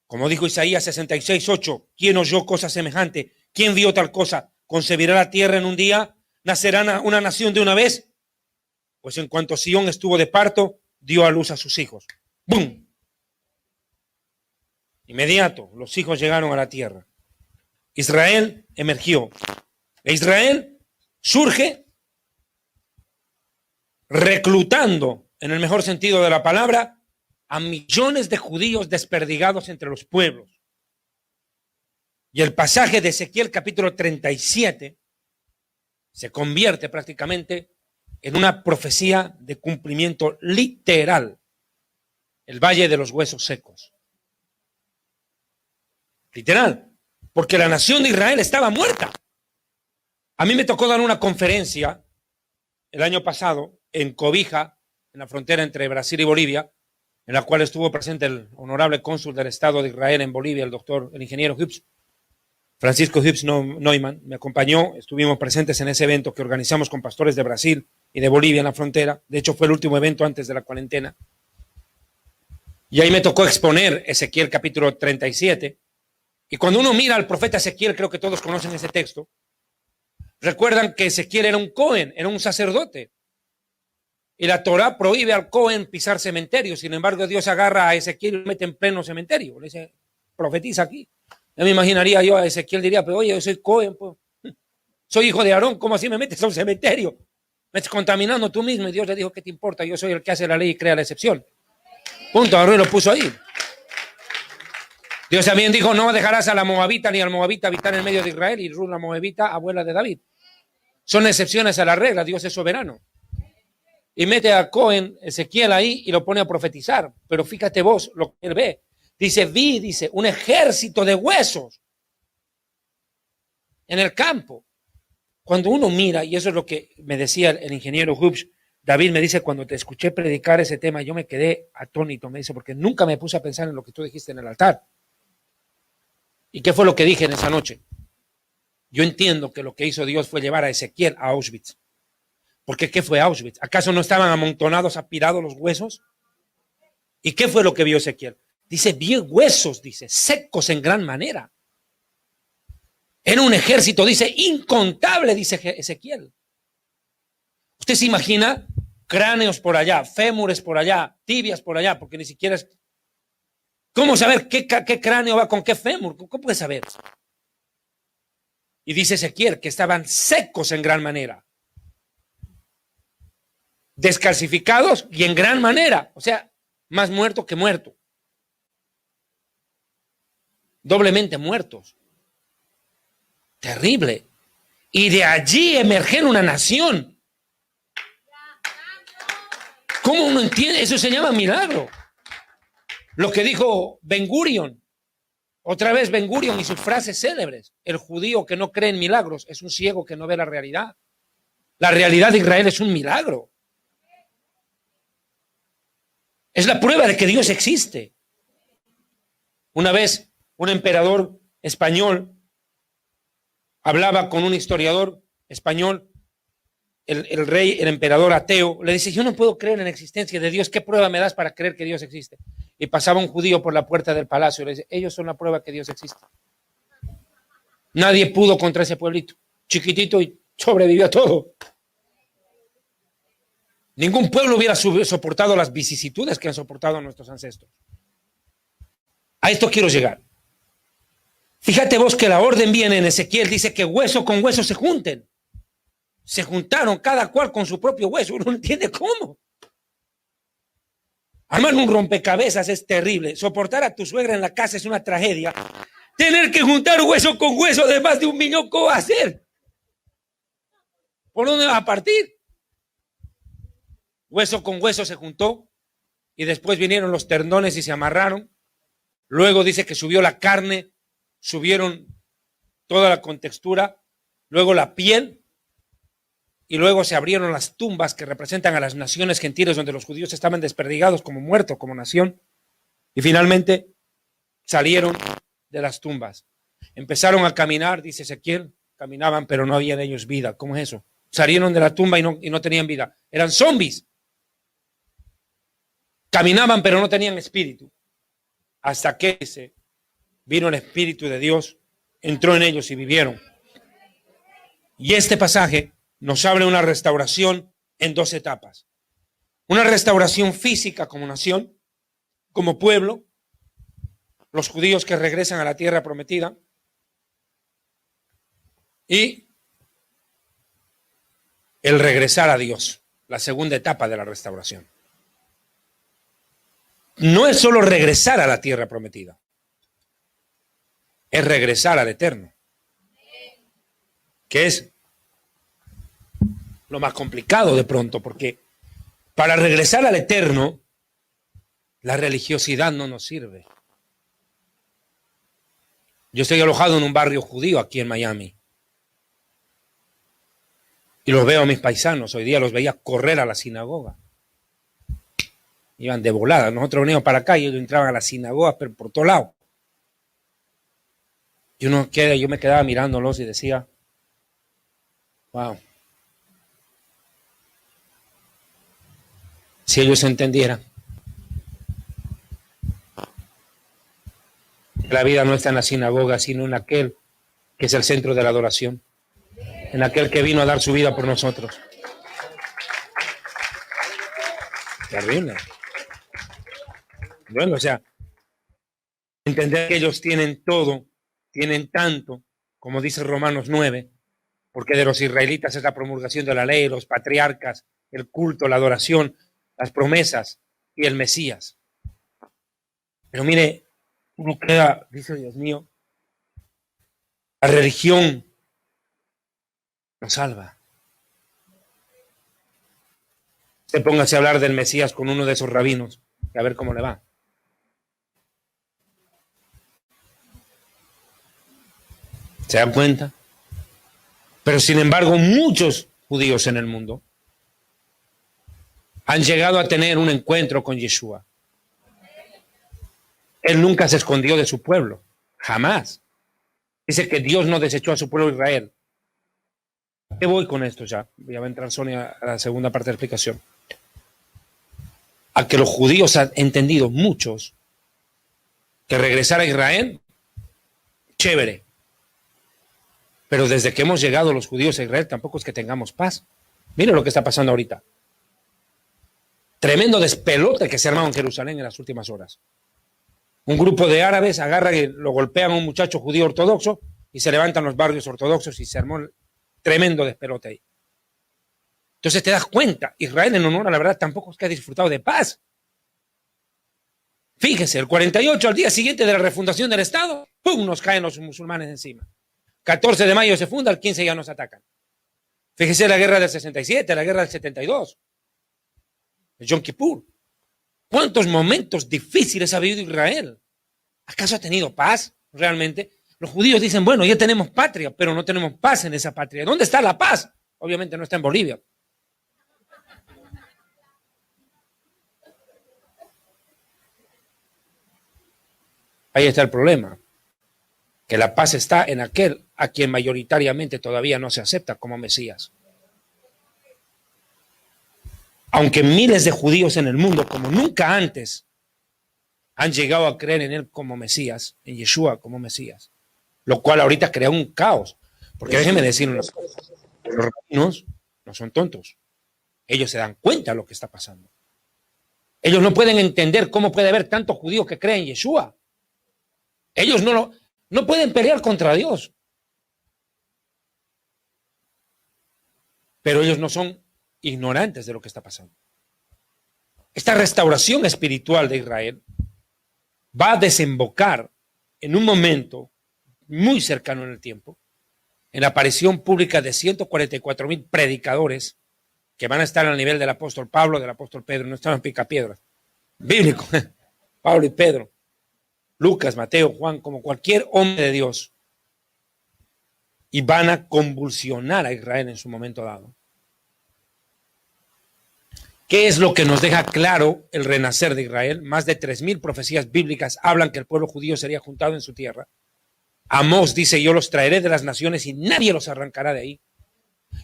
Como dijo Isaías 66:8, ¿quién oyó cosa semejante? ¿Quién vio tal cosa? ¿Concebirá la tierra en un día? ¿Nacerá una nación de una vez? Pues en cuanto Sión estuvo de parto, dio a luz a sus hijos. ¡Bum! Inmediato, los hijos llegaron a la tierra. Israel emergió. E Israel surge reclutando, en el mejor sentido de la palabra, a millones de judíos desperdigados entre los pueblos. Y el pasaje de Ezequiel capítulo 37 se convierte prácticamente en una profecía de cumplimiento literal. El valle de los huesos secos. Literal. Porque la nación de Israel estaba muerta. A mí me tocó dar una conferencia el año pasado en Cobija, en la frontera entre Brasil y Bolivia, en la cual estuvo presente el honorable cónsul del Estado de Israel en Bolivia, el ingeniero Hübsch, Francisco Hübsch Neumann, me acompañó, estuvimos presentes en ese evento que organizamos con pastores de Brasil y de Bolivia en la frontera. De hecho, fue el último evento antes de la cuarentena. Y ahí me tocó exponer Ezequiel capítulo 37. Y cuando uno mira al profeta Ezequiel, creo que todos conocen ese texto, recuerdan que Ezequiel era un Cohen, era un sacerdote. Y la Torá prohíbe al Cohen pisar cementerios. Sin embargo, Dios agarra a Ezequiel y lo mete en pleno cementerio. Le dice, profetiza aquí. Ya me imaginaría yo a Ezequiel, diría, pero oye, yo soy Cohen, pues. Soy hijo de Aarón, ¿cómo así me metes a un cementerio? Me estás contaminando tú mismo. Y Dios le dijo, ¿qué te importa? Yo soy el que hace la ley y crea la excepción. Punto, Aarón lo puso ahí. Dios también dijo, no dejarás a la moabita ni al moabita habitar en medio de Israel. Y Ruth, la moabita, abuela de David. Son excepciones a la regla, Dios es soberano. Y mete a Cohen, Ezequiel ahí y lo pone a profetizar. Pero fíjate vos lo que él ve. Dice, dice, un ejército de huesos en el campo. Cuando uno mira, y eso es lo que me decía el ingeniero Hübsch, David me dice, cuando te escuché predicar ese tema, yo me quedé atónito, me dice, porque nunca me puse a pensar en lo que tú dijiste en el altar. ¿Y qué fue lo que dije en esa noche? Yo entiendo que lo que hizo Dios fue llevar a Ezequiel a Auschwitz. ¿Porque qué fue Auschwitz? ¿Acaso no estaban amontonados, apilados los huesos? ¿Y qué fue lo que vio Ezequiel? Dice, vi huesos, dice, secos en gran manera. Era un ejército, dice, incontable, dice Ezequiel. Usted se imagina cráneos por allá, fémures por allá, tibias por allá, porque ni siquiera es... ¿Cómo saber qué cráneo va con qué fémur? ¿Cómo puede saber? Y dice Ezequiel que estaban secos en gran manera. Descalcificados y en gran manera. O sea, más muerto que muerto. doblemente muertos. Terrible. Y de allí emerger una nación. ¿Cómo uno entiende? Eso se llama milagro. Lo que dijo Ben Gurion, otra vez Ben Gurion y sus frases célebres. El judío que no cree en milagros es un ciego que no ve la realidad. La realidad de Israel es un milagro. Es la prueba de que Dios existe. Una vez un emperador español hablaba con un historiador español, el rey, el emperador ateo, le dice: yo no puedo creer en la existencia de Dios, ¿qué prueba me das para creer que Dios existe? Y pasaba un judío por la puerta del palacio y le dice: ellos son la prueba que Dios existe. Nadie pudo contra ese pueblito, chiquitito, y sobrevivió a todo. Ningún pueblo hubiera soportado las vicisitudes que han soportado nuestros ancestros. A esto quiero llegar. Fíjate vos que la orden viene en Ezequiel, dice que hueso con hueso se junten. Se juntaron cada cual con su propio hueso. Uno no entiende cómo. Armar un rompecabezas es terrible. Soportar a tu suegra en la casa es una tragedia. Tener que juntar hueso con hueso de más de 1 millón, ¿cómo va a hacer? ¿Por dónde va a partir? Hueso con hueso se juntó y después vinieron los tendones y se amarraron. Luego dice que subió la carne, subieron toda la contextura, luego la piel, y luego se abrieron las tumbas que representan a las naciones gentiles donde los judíos estaban desperdigados como muertos, como nación, y finalmente salieron de las tumbas. Empezaron a caminar, dice Ezequiel, caminaban pero no había en ellos vida. ¿Cómo es eso? Salieron de la tumba y no tenían vida, eran zombies. Caminaban pero no tenían espíritu. Hasta que vino el Espíritu de Dios, entró en ellos y vivieron. Y este pasaje nos habla de una restauración en 2 etapas. Una restauración física como nación, como pueblo, los judíos que regresan a la tierra prometida, y el regresar a Dios, la segunda etapa de la restauración. No es solo regresar a la tierra prometida, es regresar al Eterno, que es lo más complicado de pronto, porque para regresar al Eterno, la religiosidad no nos sirve. Yo estoy alojado en un barrio judío aquí en Miami, y los veo a mis paisanos, hoy día los veía correr a la sinagoga. Iban de volada, nosotros veníamos para acá y ellos entraban a la sinagoga, pero por todo lado. Y yo me quedaba mirándolos y decía: wow, si ellos entendieran que la vida no está en la sinagoga, sino en aquel que es el centro de la adoración, en aquel que vino a dar su vida por nosotros. Terrible. Bueno, o sea, entender que ellos tienen todo, tienen tanto, como dice Romanos 9, porque de los israelitas es la promulgación de la ley, los patriarcas, el culto, la adoración, las promesas y el Mesías. Pero mire, uno queda, dice: Dios mío, la religión nos salva. Usted póngase a hablar del Mesías con uno de esos rabinos y a ver cómo le va. ¿Se dan cuenta? Pero sin embargo, muchos judíos en el mundo han llegado a tener un encuentro con Yeshua. Él nunca se escondió de su pueblo, jamás. Dice que Dios no desechó a su pueblo Israel. ¿A qué voy con esto ya? Ya va a entrar Sonia a la segunda parte de la explicación. A que los judíos han entendido, muchos, que regresar a Israel, chévere. Pero desde que hemos llegado los judíos a Israel, tampoco es que tengamos paz. Miren lo que está pasando ahorita. Tremendo despelote que se armó en Jerusalén en las últimas horas. Un grupo de árabes agarran y lo golpean a un muchacho judío ortodoxo y se levantan los barrios ortodoxos y se armó un tremendo despelote ahí. Entonces te das cuenta, Israel en honor a la verdad tampoco es que ha disfrutado de paz. Fíjese, el 48, al día siguiente de la refundación del Estado, ¡pum!, nos caen los musulmanes encima. 14 de mayo se funda, el 15 ya nos atacan. Fíjese la guerra del 67, la guerra del 72, el Yom Kippur. ¿Cuántos momentos difíciles ha vivido Israel? ¿Acaso ha tenido paz realmente? Los judíos dicen, bueno, ya tenemos patria, pero no tenemos paz en esa patria. ¿Dónde está la paz? Obviamente no está en Bolivia. Ahí está el problema, que la paz está en aquel a quien mayoritariamente todavía no se acepta como Mesías. Aunque miles de judíos en el mundo, como nunca antes, han llegado a creer en él como Mesías, en Yeshua como Mesías, lo cual ahorita crea un caos. Porque déjenme decir una cosa, los rabinos no son tontos. Ellos se dan cuenta de lo que está pasando. Ellos no pueden entender cómo puede haber tantos judíos que creen en Yeshua. Ellos no pueden pelear contra Dios. Pero ellos no son ignorantes de lo que está pasando. Esta restauración espiritual de Israel va a desembocar en un momento muy cercano en el tiempo, en la aparición pública de 144,000 predicadores que van a estar al nivel del apóstol Pablo, del apóstol Pedro, no estaban picapiedras, bíblico, Pablo y Pedro, Lucas, Mateo, Juan, como cualquier hombre de Dios, y van a convulsionar a Israel en su momento dado. ¿Qué es lo que nos deja claro el renacer de Israel? Más de 3,000 profecías bíblicas hablan que el pueblo judío sería juntado en su tierra. Amós dice, yo los traeré de las naciones y nadie los arrancará de ahí.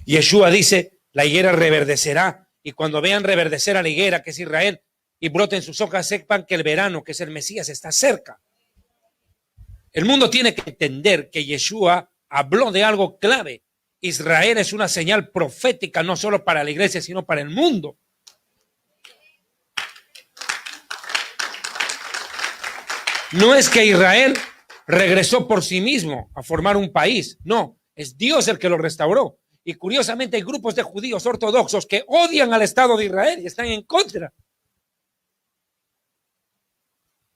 Yeshua dice, la higuera reverdecerá, y cuando vean reverdecer a la higuera, que es Israel, y broten sus hojas, sepan que el verano, que es el Mesías, está cerca. El mundo tiene que entender que Yeshua habló de algo clave. Israel es una señal profética no solo para la iglesia, sino para el mundo. No es que Israel regresó por sí mismo a formar un país, no, es Dios el que lo restauró. Y curiosamente hay grupos de judíos ortodoxos que odian al Estado de Israel y están en contra.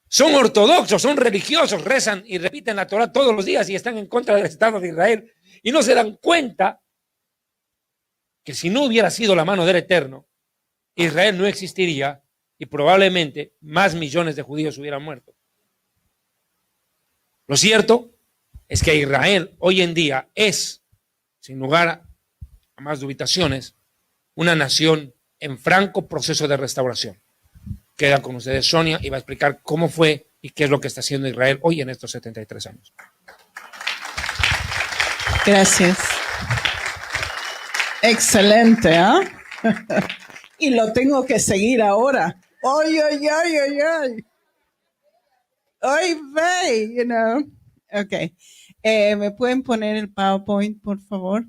Son ortodoxos, son religiosos, rezan y repiten la Torah todos los días y están en contra del Estado de Israel. Y no se dan cuenta que si no hubiera sido la mano del Eterno, Israel no existiría y probablemente más millones de judíos hubieran muerto. Lo cierto es que Israel hoy en día es, sin lugar a más dubitaciones, una nación en franco proceso de restauración. Queda con ustedes Sonia y va a explicar cómo fue y qué es lo que está haciendo Israel hoy en estos 73 años. Gracias. Excelente, ¿ah? Y lo tengo que seguir ahora. ¡Ay, ay, ay, ay, ay! ¡Ay, ve! You know. Ok. ¿Me pueden poner el PowerPoint, por favor?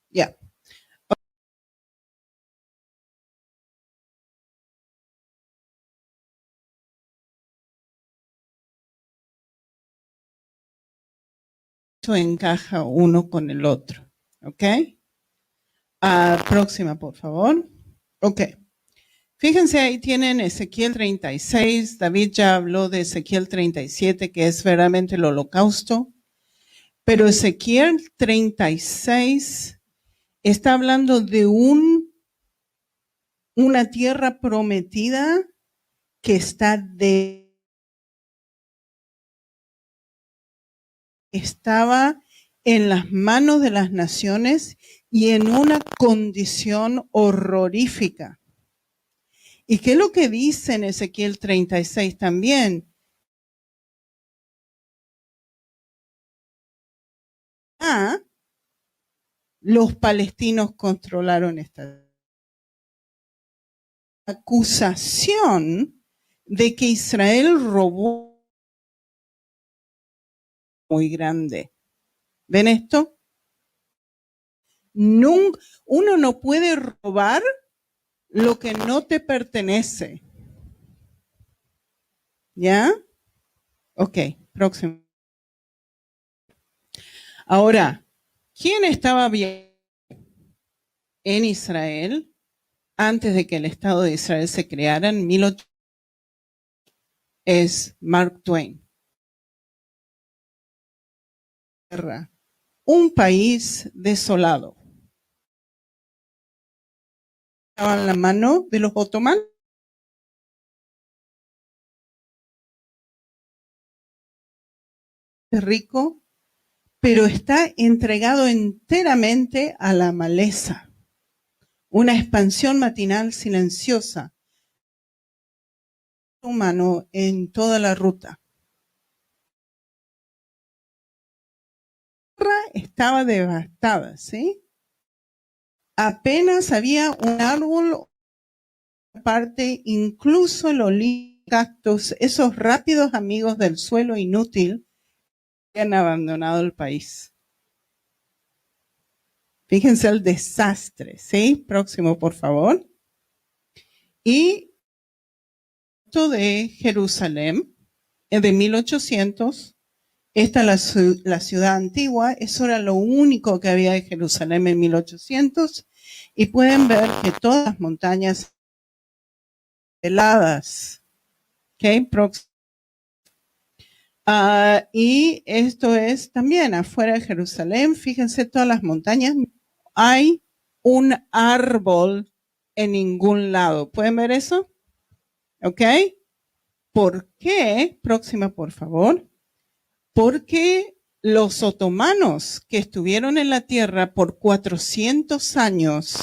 Ya. Yeah. Esto encaja uno con el otro. ¿Ok? Próxima, por favor. Ok. Fíjense, ahí tienen Ezequiel 36. David ya habló de Ezequiel 37, que es verdaderamente el holocausto. Pero Ezequiel 36 está hablando de una tierra prometida que estaba en las manos de las naciones y en una condición horrorífica. ¿Y qué es lo que dice en Ezequiel 36 también? Los palestinos controlaron esta acusación de que Israel robó muy grande. ¿Ven esto? Uno no puede robar lo que no te pertenece. ¿Ya? Ok, próximo. Ahora, ¿quién estaba bien en Israel antes de que el Estado de Israel se creara en 1800? Es Mark Twain. un país desolado. Estaba en la mano de los otomanos. Rico, pero está entregado enteramente a la maleza. Una expansión matinal silenciosa humano en toda la ruta. La tierra estaba devastada, ¿sí? Apenas había un árbol, aparte, incluso el olivo, cactus, esos rápidos amigos del suelo inútil, han abandonado el país. Fíjense el desastre, ¿sí? Próximo, por favor. Y de Jerusalén, de 1800, esta es la ciudad antigua, eso era lo único que había de Jerusalén en 1800, y pueden ver que todas las montañas heladas, ¿ok? Próximo. Y esto es también afuera de Jerusalén. Fíjense todas las montañas. Hay un árbol en ningún lado. ¿Pueden ver eso? ¿Ok? ¿Por qué? Próxima, por favor. Porque los otomanos que estuvieron en la tierra por 400 años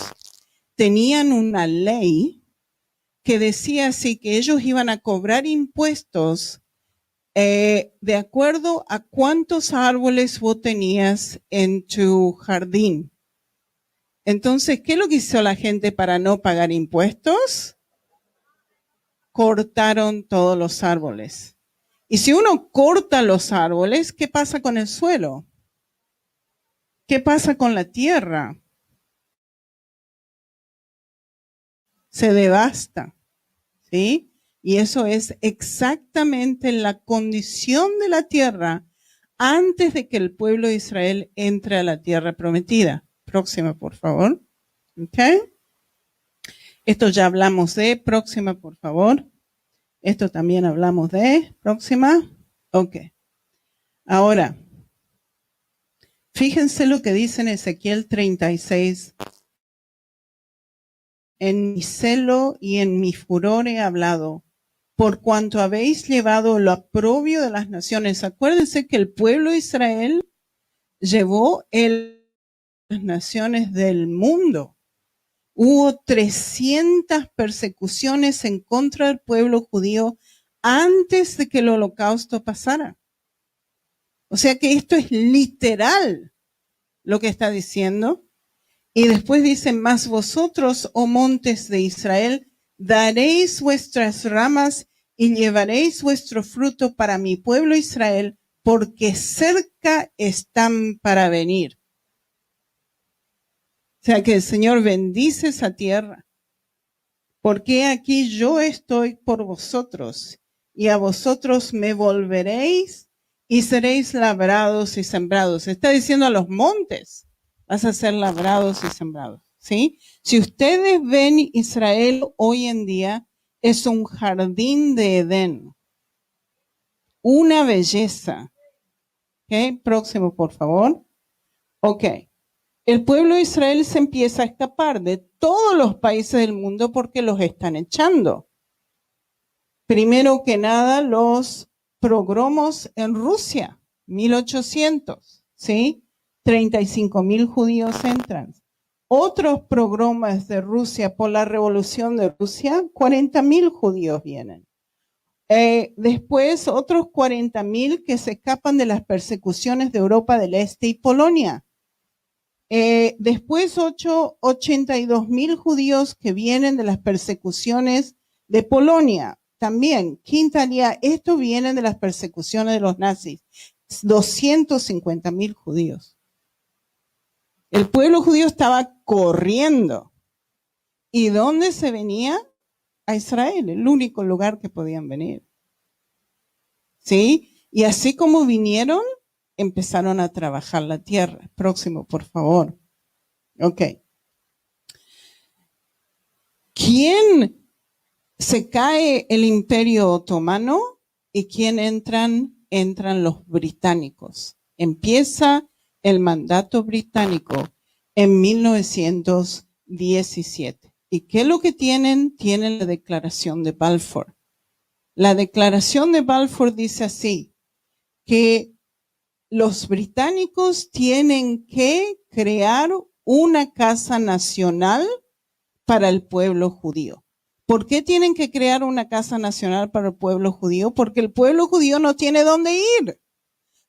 tenían una ley que decía así que ellos iban a cobrar impuestos de acuerdo a cuántos árboles vos tenías en tu jardín. Entonces, ¿qué es lo que hizo la gente para no pagar impuestos? Cortaron todos los árboles. Y si uno corta los árboles, ¿qué pasa con el suelo? ¿Qué pasa con la tierra? Se devasta, ¿sí? Y eso es exactamente la condición de la tierra antes de que el pueblo de Israel entre a la tierra prometida. Próxima, por favor. ¿Ok? Esto ya hablamos de. Próxima, por favor. Esto también hablamos de. Próxima. Ok. Ahora, fíjense lo que dice en Ezequiel 36. En mi celo y en mi furor he hablado, por cuanto habéis llevado lo oprobio de las naciones. Acuérdense que el pueblo de Israel llevó las naciones del mundo. Hubo 300 persecuciones en contra del pueblo judío antes de que el holocausto pasara. O sea que esto es literal lo que está diciendo. Y después dice, mas vosotros, oh montes de Israel, daréis vuestras ramas y llevaréis vuestro fruto para mi pueblo Israel, porque cerca están para venir. O sea que el Señor bendice esa tierra, porque aquí yo estoy por vosotros, y a vosotros me volveréis y seréis labrados y sembrados. Está diciendo a los montes, vas a ser labrados y sembrados, ¿sí? Si ustedes ven Israel hoy en día, es un jardín de Edén, una belleza. ¿Ok? Próximo, por favor. Ok. El pueblo de Israel se empieza a escapar de todos los países del mundo porque los están echando. Primero que nada, los pogromos en Rusia, 1800, ¿sí? 35,000 judíos entran. Otros pogromas de Rusia por la revolución de Rusia, 40,000 judíos vienen. Después, otros 40,000 que se escapan de las persecuciones de Europa del Este y Polonia. Después 82,000 judíos que vienen de las persecuciones de Polonia. También, Quintanilla, esto viene de las persecuciones de los nazis. 250,000 judíos. El pueblo judío estaba corriendo. ¿Y dónde se venía? A Israel, el único lugar que podían venir. ¿Sí? Y así como vinieron, empezaron a trabajar la tierra. Próximo, por favor. Ok. ¿Quién se cae el Imperio Otomano y quién entran? Entran los británicos Empieza el mandato británico en 1917. ¿Y qué es lo que tienen? Tienen la Declaración de Balfour. La Declaración de Balfour dice así, que los británicos tienen que crear una casa nacional para el pueblo judío. ¿Por qué tienen que crear una casa nacional para el pueblo judío? Porque el pueblo judío no tiene dónde ir.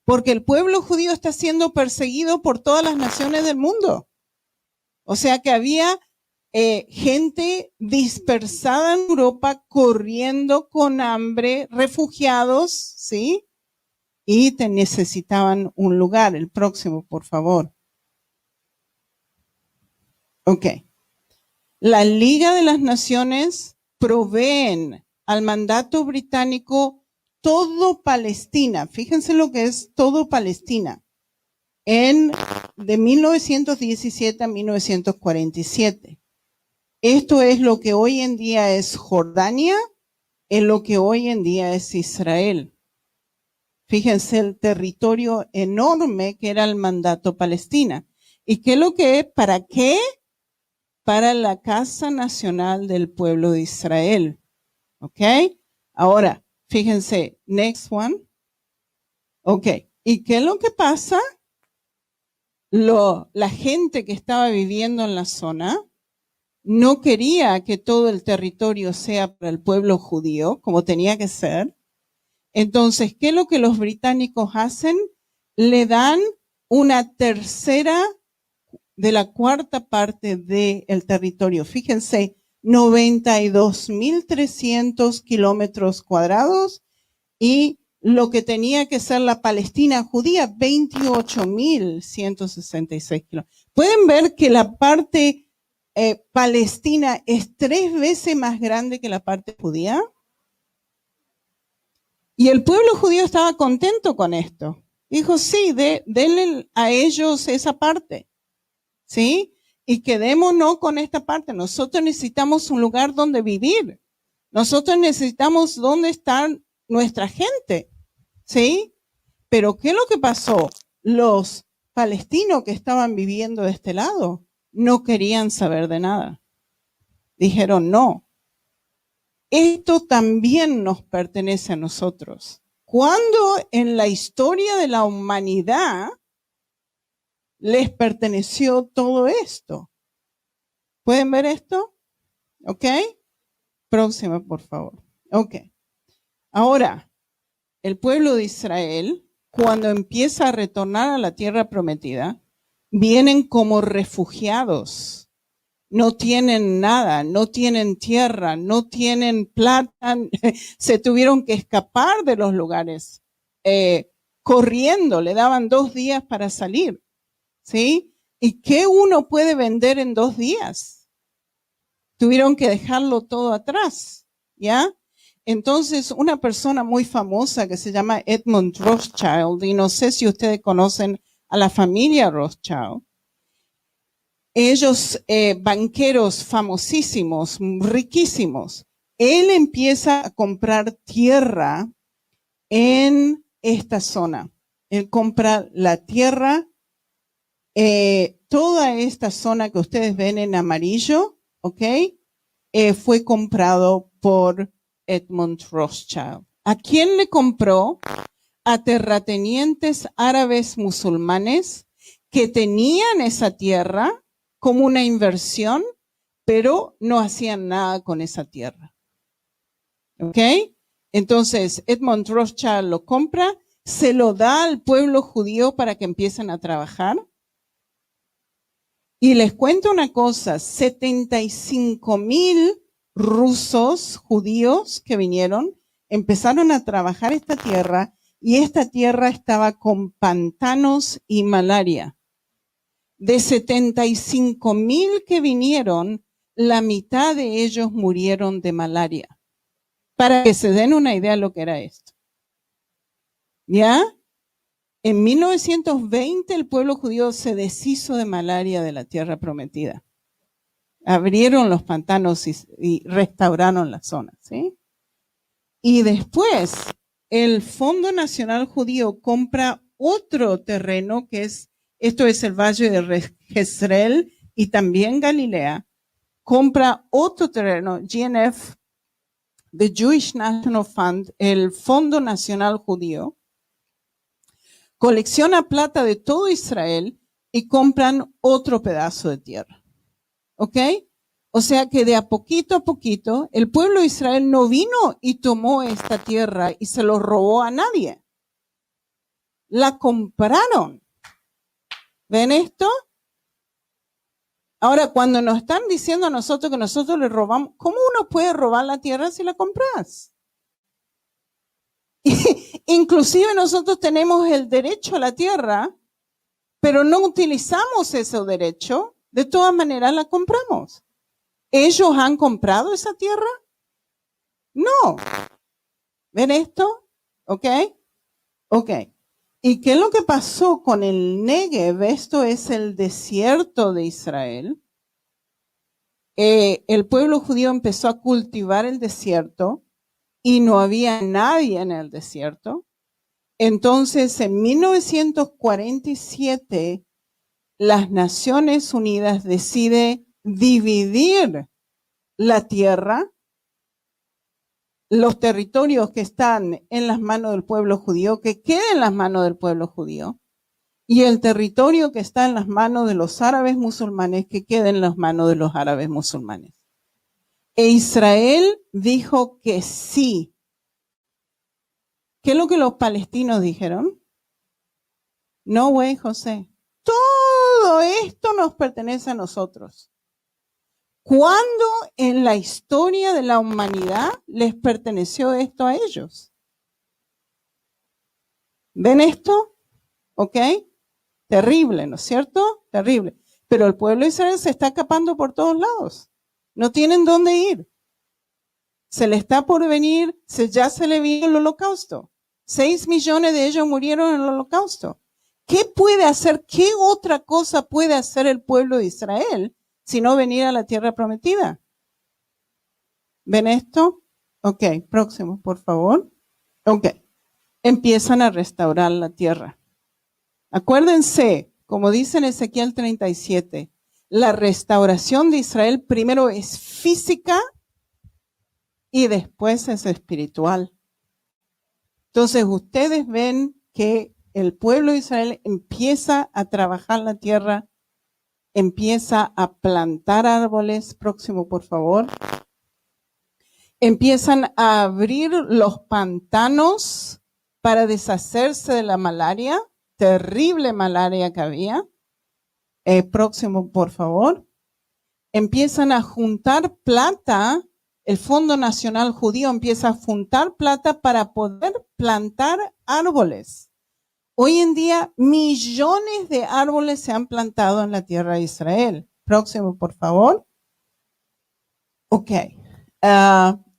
Porque el pueblo judío está siendo perseguido por todas las naciones del mundo. O sea que había gente dispersada en Europa, corriendo con hambre, refugiados, ¿sí? Y necesitaban un lugar. El próximo, por favor. Ok. La Liga de las Naciones proveen al mandato británico todo Palestina. Fíjense lo que es todo Palestina. De 1917 a 1947. Esto es lo que hoy en día es Jordania, es lo que hoy en día es Israel. Fíjense el territorio enorme que era el mandato Palestina. ¿Y qué es lo que es? ¿Para qué? Para la Casa Nacional del Pueblo de Israel. ¿Ok? Ahora, fíjense, next one. Ok, ¿y qué es lo que pasa? La gente que estaba viviendo en la zona no quería que todo el territorio sea para el pueblo judío, como tenía que ser. Entonces, ¿qué es lo que los británicos hacen? Le dan una tercera de la cuarta parte del territorio. Fíjense, 92.300 kilómetros cuadrados y lo que tenía que ser la Palestina judía, 28.166 kilómetros. Pueden ver que la parte Palestina es 3 veces más grande que la parte judía. Y el pueblo judío estaba contento con esto. Dijo, sí, denle a ellos esa parte. ¿Sí? Y quedémonos con esta parte. Nosotros necesitamos un lugar donde vivir. Nosotros necesitamos dónde está nuestra gente. ¿Sí? Pero ¿qué es lo que pasó? Los palestinos que estaban viviendo de este lado no querían saber de nada. Dijeron, no, esto también nos pertenece a nosotros. ¿Cuándo en la historia de la humanidad les perteneció todo esto? ¿Pueden ver esto? ¿Ok? Próxima, por favor. Ok. Ahora, el pueblo de Israel, cuando empieza a retornar a la tierra prometida, vienen como refugiados. No tienen nada, no tienen tierra, no tienen plata, se tuvieron que escapar de los lugares, corriendo, le daban 2 días para salir, ¿sí? ¿Y qué uno puede vender en 2 días? Tuvieron que dejarlo todo atrás, ¿ya? Entonces, una persona muy famosa que se llama Edmund Rothschild, y no sé si ustedes conocen a la familia Rothschild, ellos banqueros famosísimos, riquísimos, él empieza a comprar tierra en esta zona. Él compra la tierra, toda esta zona que ustedes ven en amarillo, ¿ok? Fue comprado por Edmund Rothschild. ¿A quién le compró? A terratenientes árabes musulmanes que tenían esa tierra como una inversión, pero no hacían nada con esa tierra. ¿Ok? Entonces, Edmund Rothschild lo compra, se lo da al pueblo judío para que empiecen a trabajar. Y les cuento una cosa, 75,000 rusos judíos que vinieron, empezaron a trabajar esta tierra y esta tierra estaba con pantanos y malaria. De 75,000 que vinieron, la mitad de ellos murieron de malaria. Para que se den una idea de lo que era esto. ¿Ya? En 1920 el pueblo judío se deshizo de malaria de la tierra prometida. Abrieron los pantanos y restauraron la zona, ¿sí? Y después el Fondo Nacional Judío compra otro terreno esto es el valle de Jezreel y también Galilea. Compra otro terreno, GNF, the Jewish National Fund, el Fondo Nacional Judío. Colecciona plata de todo Israel y compran otro pedazo de tierra. ¿Ok? O sea que de a poquito, el pueblo de Israel no vino y tomó esta tierra y se lo robó a nadie. La compraron. ¿Ven esto? Ahora, cuando nos están diciendo a nosotros que nosotros le robamos, ¿cómo uno puede robar la tierra si la compras? Inclusive nosotros tenemos el derecho a la tierra, pero no utilizamos ese derecho, de todas maneras la compramos. ¿Ellos han comprado esa tierra? No. ¿Ven esto? ¿Ok? Ok. ¿Y qué es lo que pasó con el Negev? Esto es el desierto de Israel. El pueblo judío empezó a cultivar el desierto y no había nadie en el desierto. Entonces, en 1947, las Naciones Unidas deciden dividir la tierra, los territorios que están en las manos del pueblo judío, que queden en las manos del pueblo judío, y el territorio que está en las manos de los árabes musulmanes, que quede en las manos de los árabes musulmanes. E Israel dijo que sí. ¿Qué es lo que los palestinos dijeron? No, güey, José. Todo esto nos pertenece a nosotros. ¿Cuándo en la historia de la humanidad les perteneció esto a ellos? ¿Ven esto? ¿Ok? Terrible, ¿no es cierto? Terrible. Pero el pueblo de Israel se está escapando por todos lados. No tienen dónde ir. Se le está por venir, ya se le vino el holocausto. 6 millones de ellos murieron en el holocausto. ¿Qué puede hacer? ¿Qué otra cosa puede hacer el pueblo de Israel si no venir a la tierra prometida? ¿Ven esto? Ok, próximo, por favor. Ok, empiezan a restaurar la tierra. Acuérdense, como dice en Ezequiel 37, la restauración de Israel primero es física y después es espiritual. Entonces ustedes ven que el pueblo de Israel empieza a trabajar la tierra, empieza a plantar árboles, próximo por favor, empiezan a abrir los pantanos para deshacerse de la malaria, terrible malaria que había, próximo por favor, empiezan a juntar plata. El Fondo Nacional Judío empieza a juntar plata para poder plantar árboles. Hoy en día, millones de árboles se han plantado en la tierra de Israel. Próximo, por favor. Ok.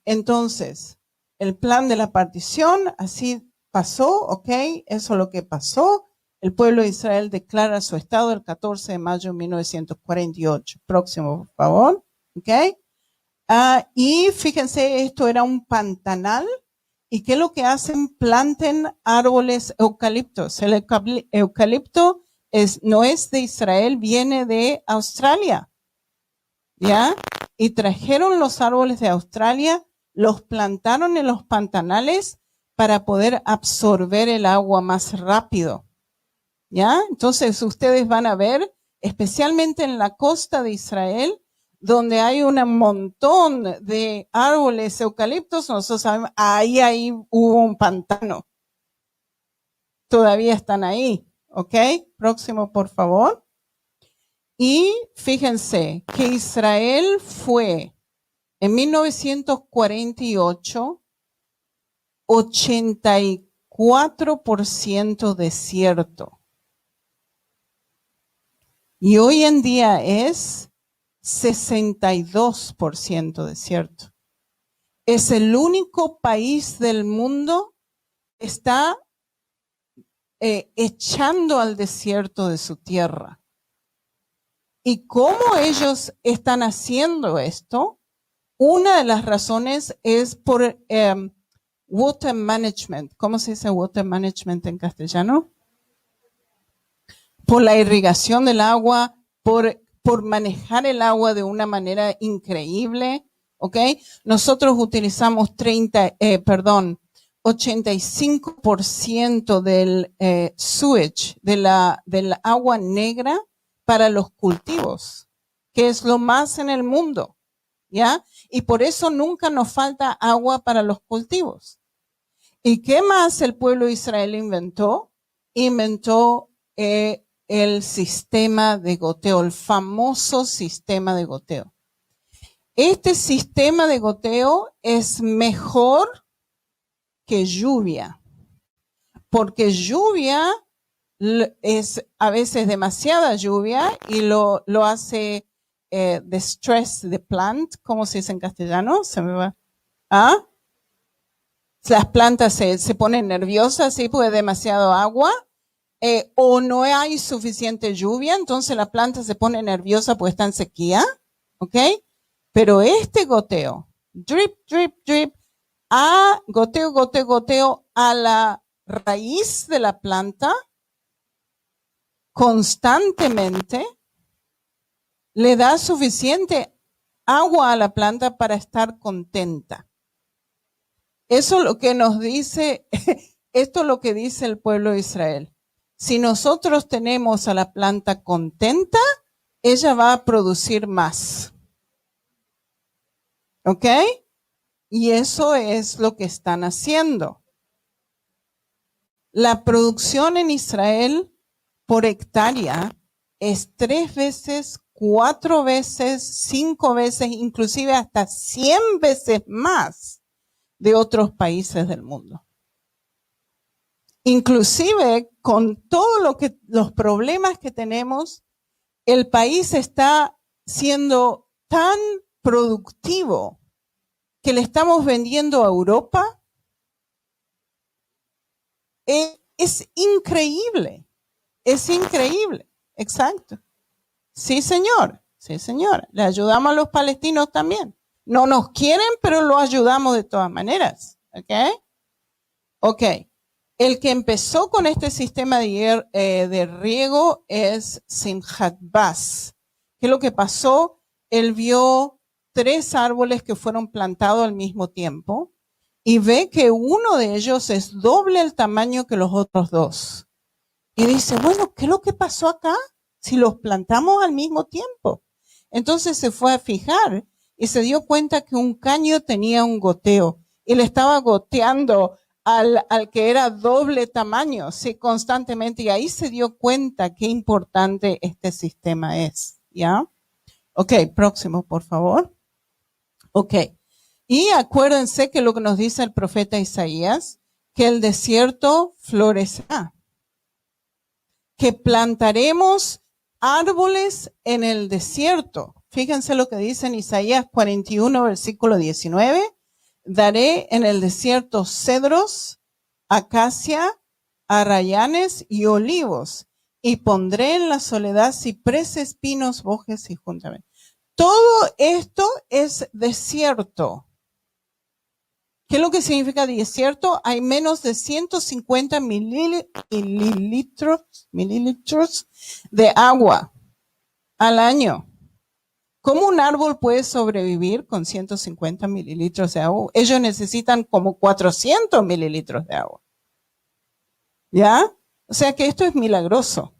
Entonces, el plan de la partición, así pasó, ok. Eso es lo que pasó. El pueblo de Israel declara su estado el 14 de mayo de 1948. Próximo, por favor. Ok. Y fíjense, esto era un pantanal. ¿Y qué es lo que hacen? Planten árboles eucaliptos. El eucalipto no es de Israel, viene de Australia. ¿Ya? Y trajeron los árboles de Australia, los plantaron en los pantanales para poder absorber el agua más rápido. ¿Ya? Entonces ustedes van a ver, especialmente en la costa de Israel, donde hay un montón de árboles eucaliptos, nosotros sabemos, ahí hubo un pantano. Todavía están ahí, ¿ok? Próximo, por favor. Y fíjense que Israel fue en 1948 84% desierto. Y hoy en día es 62% desierto. Es el único país del mundo que está echando al desierto de su tierra. ¿Y cómo ellos están haciendo esto? Una de las razones es por water management. ¿Cómo se dice water management en castellano? por la irrigación del agua, por manejar el agua de una manera increíble, ¿ok? Nosotros utilizamos 85% del sewage, del agua negra para los cultivos, que es lo más en el mundo, ¿ya? Y por eso nunca nos falta agua para los cultivos. ¿Y qué más el pueblo de Israel inventó? Inventó el sistema de goteo, el famoso sistema de goteo. Este sistema de goteo es mejor que lluvia, porque lluvia es a veces demasiada lluvia y lo hace distress the plant, ¿cómo se dice en castellano? Se me va. ¿Ah? Las plantas se ponen nerviosas, ¿sí? Porque demasiado agua, o no hay suficiente lluvia, entonces la planta se pone nerviosa porque está en sequía, ¿ok? Pero este goteo, drip, drip, drip, goteo, goteo, goteo a la raíz de la planta, constantemente, le da suficiente agua a la planta para estar contenta. Eso es lo que nos dice, esto es lo que dice el pueblo de Israel. Si nosotros tenemos a la planta contenta, ella va a producir más. ¿Ok? Y eso es lo que están haciendo. La producción en Israel por hectárea es 3 veces, 4 veces, 5 veces, inclusive hasta 100 veces más de otros países del mundo. Inclusive con todo los problemas que tenemos, el país está siendo tan productivo que le estamos vendiendo a Europa. Es increíble, exacto. Sí, señor, sí, señora. Le ayudamos a los palestinos también. No nos quieren, pero lo ayudamos de todas maneras, ¿ok? Ok. El que empezó con este sistema de riego es Simchat Bas. ¿Qué es lo que pasó? Él vio 3 árboles que fueron plantados al mismo tiempo y ve que uno de ellos es doble el tamaño que los otros 2. Y dice, bueno, ¿qué es lo que pasó acá? Si los plantamos al mismo tiempo. Entonces se fue a fijar y se dio cuenta que un caño tenía un goteo y le estaba goteando al que era doble tamaño, sí, constantemente. Y ahí se dio cuenta qué importante este sistema es, ¿ya? Ok, próximo, por favor. Ok. Y acuérdense que lo que nos dice el profeta Isaías, que el desierto florecerá, que plantaremos árboles en el desierto. Fíjense lo que dice en Isaías 41, versículo 19. Daré en el desierto cedros, acacia, arrayanes y olivos, y pondré en la soledad cipreses, pinos, bojes y juntamente. Todo esto es desierto. ¿Qué es lo que significa desierto? Hay menos de 150 mililitros de agua al año. ¿Cómo un árbol puede sobrevivir con 150 mililitros de agua? Ellos necesitan como 400 mililitros de agua. ¿Ya? O sea que esto es milagroso.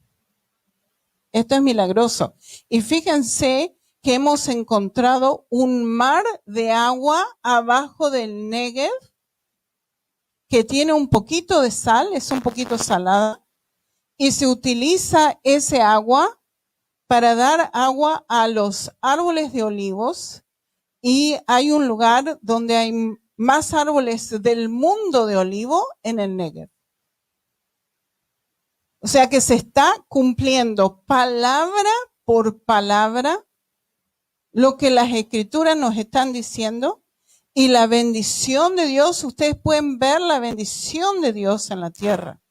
Esto es milagroso. Y fíjense que hemos encontrado un mar de agua abajo del Negev que tiene un poquito de sal, es un poquito salada, y se utiliza ese agua para dar agua a los árboles de olivos, y hay un lugar donde hay más árboles del mundo de olivo en el Negev. O sea que se está cumpliendo palabra por palabra lo que las escrituras nos están diciendo, y la bendición de Dios, ustedes pueden ver la bendición de Dios en la tierra.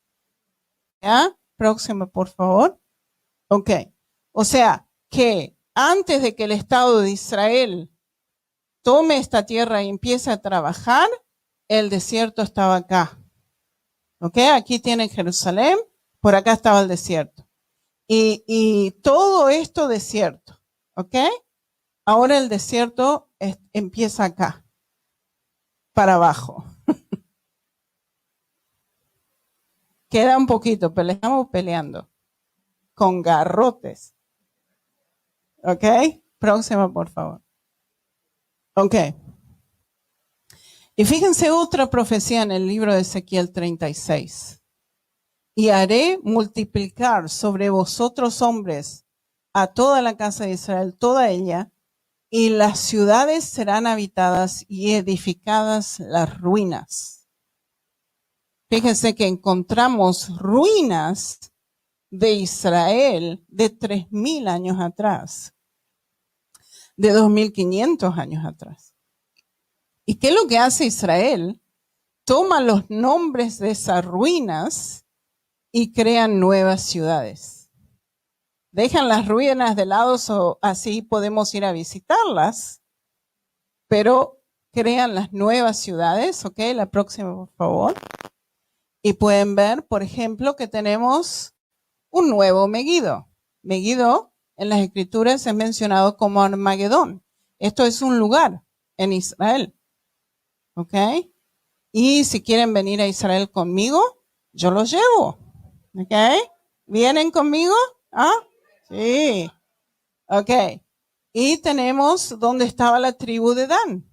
¿Ya? Próximo, por favor. Ok. O sea, que antes de que el Estado de Israel tome esta tierra y empiece a trabajar, el desierto estaba acá. Ok, aquí tienen Jerusalén, por acá estaba el desierto. y todo esto desierto, ¿ok? Ahora el desierto empieza acá, para abajo. Queda un poquito, pero estamos peleando con garrotes. ¿Ok? Próxima, por favor. Ok. Y fíjense otra profecía en el libro de Ezequiel 36. Y haré multiplicar sobre vosotros hombres a toda la casa de Israel, toda ella, y las ciudades serán habitadas y edificadas las ruinas. Fíjense que encontramos ruinas de Israel de 3.000 años atrás, de 2.500 años atrás. ¿Y qué es lo que hace Israel? Toma los nombres de esas ruinas y crean nuevas ciudades. Dejan las ruinas de lado, así podemos ir a visitarlas, pero crean las nuevas ciudades. Ok, la próxima, por favor. Y pueden ver, por ejemplo, que tenemos un nuevo Megiddo. Megiddo en las escrituras es mencionado como Armagedón. Esto es un lugar en Israel. ¿Ok? Y si quieren venir a Israel conmigo, yo los llevo. ¿Ok? ¿Vienen conmigo? ¿Ah? Sí. Ok. Y tenemos donde estaba la tribu de Dan.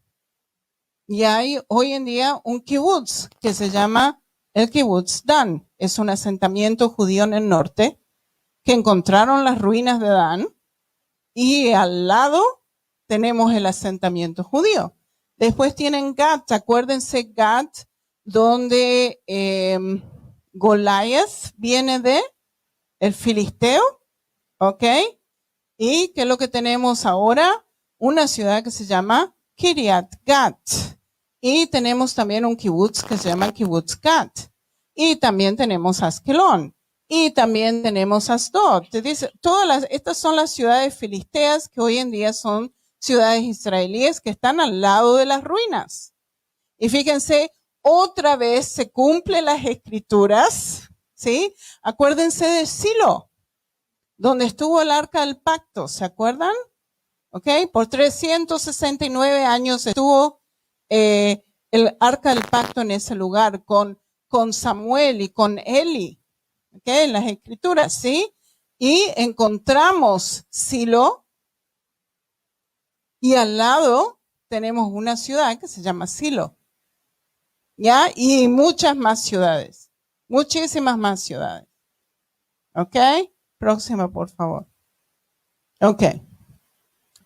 Y hay hoy en día un kibutz que se llama el kibutz Dan. Es un asentamiento judío en el norte que encontraron las ruinas de Dan y al lado tenemos el asentamiento judío. Después tienen Gat, acuérdense Gat, donde Goliath viene de el filisteo, ¿ok? Y ¿qué es lo que tenemos ahora? Una ciudad que se llama Kiryat Gat. Y tenemos también un kibutz que se llama Kibutz Gat. Y también tenemos Askelón. Y también tenemos Asdod. Te dice, estas son las ciudades filisteas que hoy en día son ciudades israelíes que están al lado de las ruinas. Y fíjense, otra vez se cumplen las escrituras, ¿sí? Acuérdense de Silo, donde estuvo el arca del pacto, ¿se acuerdan? ¿Ok? Por 369 años estuvo el arca del pacto en ese lugar con Samuel y con Eli. ¿Ok? En las escrituras, ¿sí? Y encontramos Silo y al lado tenemos una ciudad que se llama Silo. ¿Ya? Y muchas más ciudades. Muchísimas más ciudades. ¿Ok? Próxima, por favor. Ok.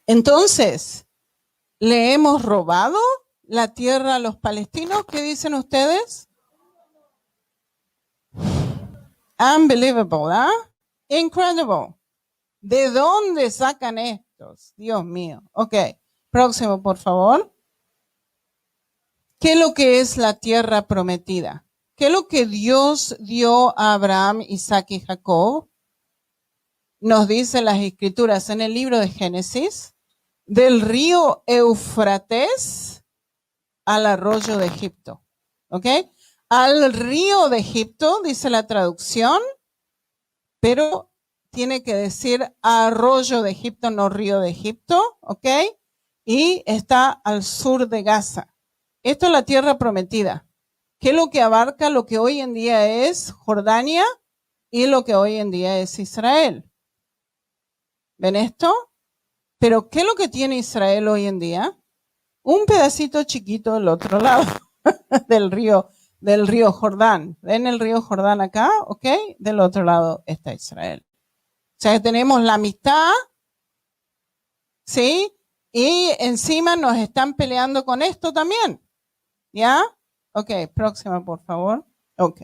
Entonces, ¿le hemos robado la tierra a los palestinos? ¿Qué dicen ustedes? Unbelievable, ¿ah? Incredible. ¿De dónde sacan estos? Dios mío. Ok. Próximo, por favor. ¿Qué es lo que es la tierra prometida? ¿Qué es lo que Dios dio a Abraham, Isaac y Jacob? Nos dice las escrituras en el libro de Génesis, del río Éufrates al arroyo de Egipto. ¿Ok? Al río de Egipto, dice la traducción, pero tiene que decir arroyo de Egipto, no río de Egipto. ¿Ok? Y está al sur de Gaza. Esto es la tierra prometida. ¿Qué es lo que abarca lo que hoy en día es Jordania y lo que hoy en día es Israel? ¿Ven esto? Pero ¿qué es lo que tiene Israel hoy en día? Un pedacito chiquito del otro lado del río Jordán. ¿Ven el río Jordán acá? ¿Ok? Del otro lado está Israel. O sea, tenemos la mitad, ¿sí? Y encima nos están peleando con esto también. ¿Ya? Ok, próxima, por favor. Ok.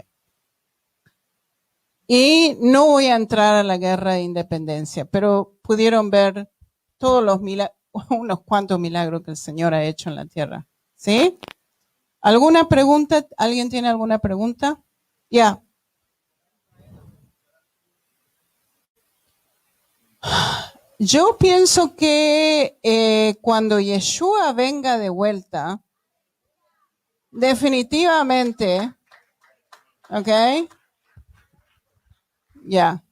Y no voy a entrar a la guerra de independencia, pero pudieron ver todos los unos cuantos milagros que el Señor ha hecho en la tierra. ¿Sí? ¿Alguna pregunta? ¿Alguien tiene alguna pregunta? Ya. Yo pienso que cuando Yeshua venga de vuelta, definitivamente, ¿ok? Ya.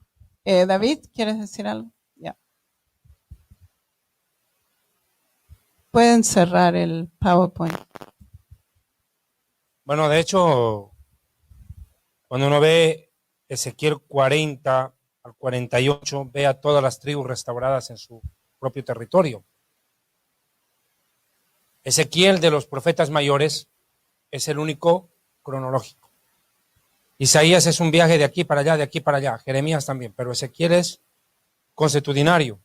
David, ¿quieres decir algo? Ya. Pueden cerrar el PowerPoint. Bueno, de hecho, cuando uno ve Ezequiel 40 al 48, ve a todas las tribus restauradas en su propio territorio. Ezequiel, de los profetas mayores, es el único cronológico. Isaías es un viaje de aquí para allá, de aquí para allá. Jeremías también, pero Ezequiel es consuetudinario,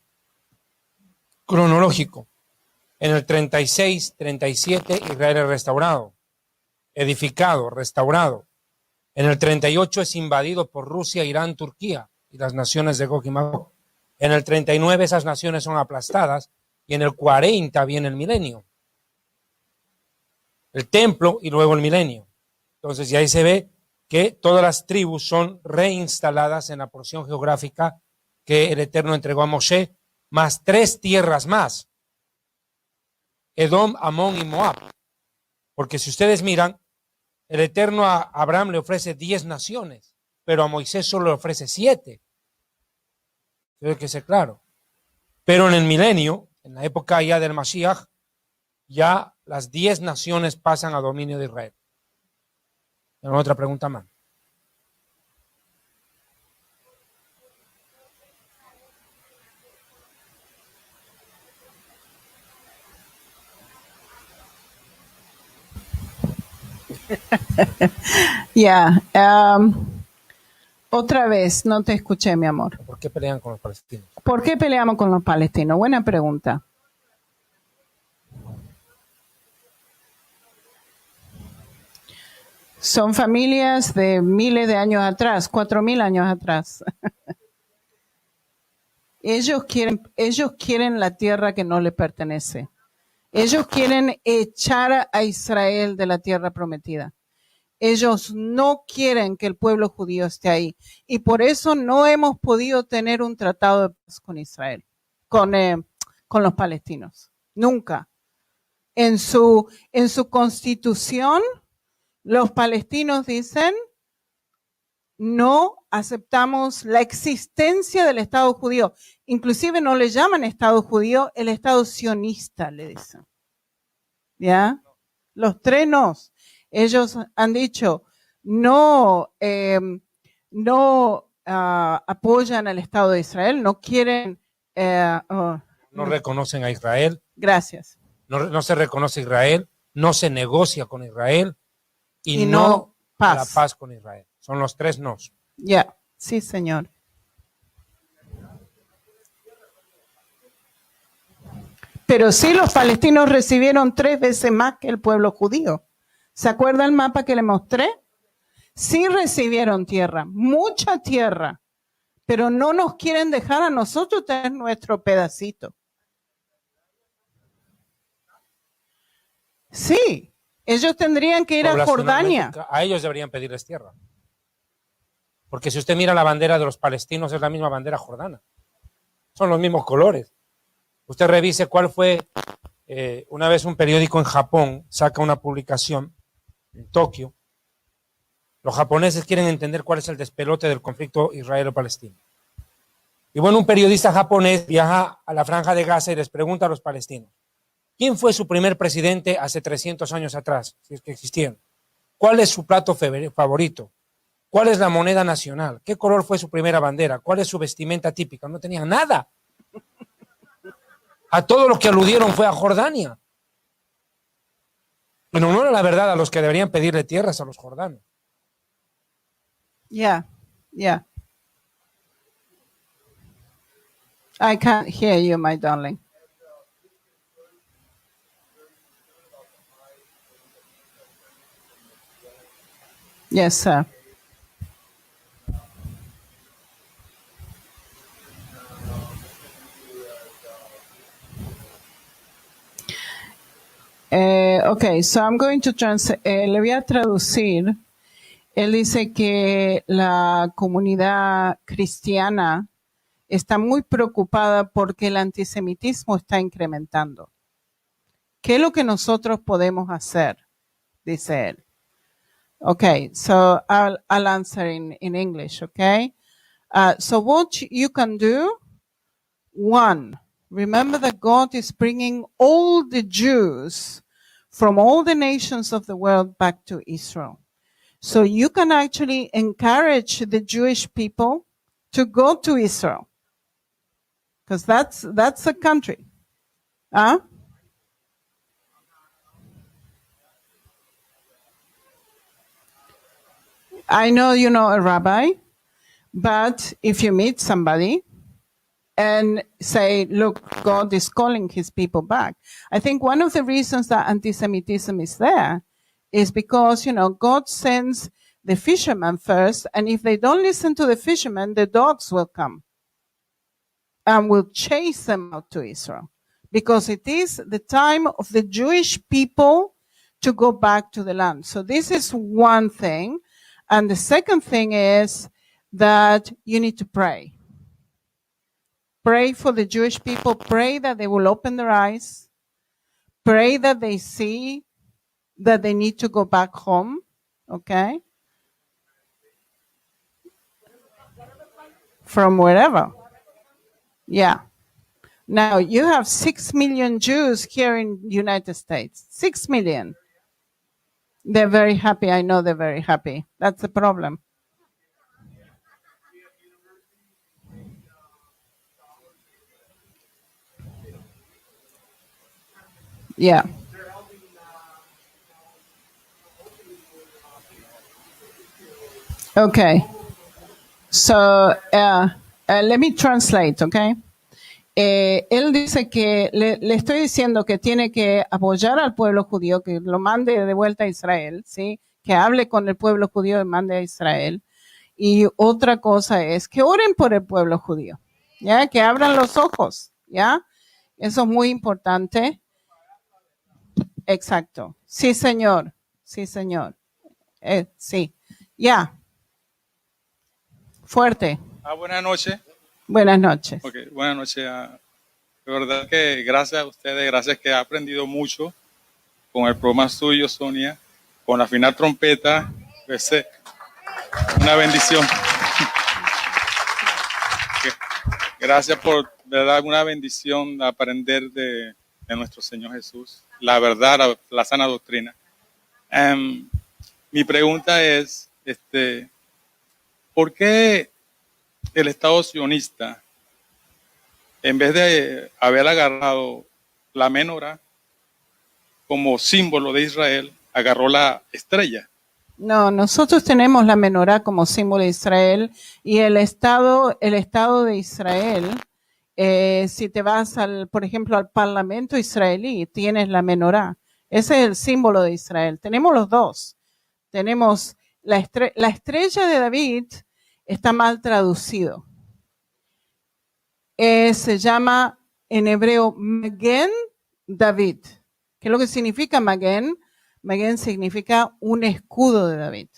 cronológico. En el 36, 37, Israel es restaurado, edificado, restaurado. En el 38 es invadido por Rusia, Irán, Turquía y las naciones de Gog y Magog. En el 39 esas naciones son aplastadas y en el 40 viene el milenio. El templo y luego el milenio. Entonces, y ahí se ve que todas las tribus son reinstaladas en la porción geográfica que el Eterno entregó a Moshe, más 3 tierras más: Edom, Amón y Moab. Porque si ustedes miran, el Eterno a Abraham le ofrece 10 naciones, pero a Moisés solo le ofrece 7. Tiene que ser claro. Pero en el milenio, en la época ya del Mashiach, ya las 10 naciones pasan a dominio de Israel. ¿Tengo otra pregunta más? Ya. Otra vez, no te escuché, mi amor. ¿Por qué pelean con los palestinos? ¿Por qué peleamos con los palestinos? Buena pregunta. Son familias de miles de años atrás, 4.000 años atrás. Ellos quieren la tierra que no les pertenece. Ellos quieren echar a Israel de la tierra prometida. Ellos no quieren que el pueblo judío esté ahí. Y por eso no hemos podido tener un tratado de paz con Israel, con los palestinos. Nunca. En su constitución, los palestinos dicen: no aceptamos la existencia del Estado judío. Inclusive no le llaman Estado judío, el Estado sionista, le dicen. ¿Ya? Los 3 no. Ellos han dicho: no apoyan al Estado de Israel, no quieren... no reconocen a Israel. Gracias. No se reconoce a Israel, no se negocia con Israel y no paz. A la paz con Israel. Son los 3 nos. Ya, sí, señor. Pero sí, los palestinos recibieron 3 veces más que el pueblo judío. ¿Se acuerda el mapa que le mostré? Sí recibieron tierra, mucha tierra, pero no nos quieren dejar a nosotros tener nuestro pedacito. Sí, ellos tendrían que ir a Jordania. A ellos deberían pedirles tierra. Porque si usted mira la bandera de los palestinos, es la misma bandera jordana. Son los mismos colores. Usted revise cuál fue, una vez un periódico en Japón saca una publicación en Tokio. Los japoneses quieren entender cuál es el despelote del conflicto israelo-palestino. Y bueno, un periodista japonés viaja a la Franja de Gaza y les pregunta a los palestinos: ¿quién fue su primer presidente hace 300 años atrás, si es que existieron? ¿Cuál es su plato favorito? ¿Cuál es la moneda nacional? ¿Qué color fue su primera bandera? ¿Cuál es su vestimenta típica? No tenían nada. A todo lo que aludieron fue a Jordania. En honor a la verdad, a los que deberían pedirle tierras a los jordanos. Yeah. I can't hear you, my darling. Yes, sir. Okay, so I'm going to translate. Le voy a traducir. Él dice que la comunidad cristiana está muy preocupada porque el antisemitismo está incrementando. ¿Qué es lo que nosotros podemos hacer? Dice él. Okay, so I'll answer in English, okay? So what you can do, one, remember that God is bringing all the Jews from all the nations of the world back to Israel. So you can actually encourage the Jewish people to go to Israel, because that's a country. Huh? I know you know a rabbi, but if you meet somebody and say, look, God is calling his people back. I think one of the reasons that anti-Semitism is there is because, God sends the fishermen first, and if they don't listen to the fishermen, the dogs will come and will chase them out to Israel, because it is the time of the Jewish people to go back to the land. So this is one thing. And the second thing is that you need to pray. Pray for the Jewish people. Pray that they will open their eyes. Pray that they see that they need to go back home. Okay? From wherever. Yeah. Now, you have 6 million Jews here in the United States. 6 million. They're very happy. I know they're very happy. That's the problem. Yeah. Okay. So, let me translate, okay? Él dice que le estoy diciendo que tiene que apoyar al pueblo judío, que lo mande de vuelta a Israel, ¿sí? Que hable con el pueblo judío y mande a Israel. Y otra cosa es que oren por el pueblo judío, ¿ya? Que abran los ojos, ¿ya? Eso es muy importante. Exacto. Sí, señor. Sí, señor. Sí. Ya. Fuerte. Buenas noches. Buenas noches. Okay, buenas noches. De verdad que gracias a ustedes, gracias que he aprendido mucho con el programa suyo, Sonia, con la final trompeta. Una bendición. Gracias por, verdad, una bendición aprender de nuestro Señor Jesús, la verdad, la sana doctrina. Mi pregunta es, ¿por qué el Estado sionista, en vez de haber agarrado la menorá como símbolo de Israel, agarró la estrella? No, nosotros tenemos la menorá como símbolo de Israel, y el Estado de Israel, si te vas por ejemplo, al Parlamento israelí, tienes la menorá. Ese es el símbolo de Israel. Tenemos los dos. Tenemos la estrella de David, está mal traducido. Se llama en hebreo Magen David. ¿Qué es lo que significa Magen? Magen significa un escudo de David.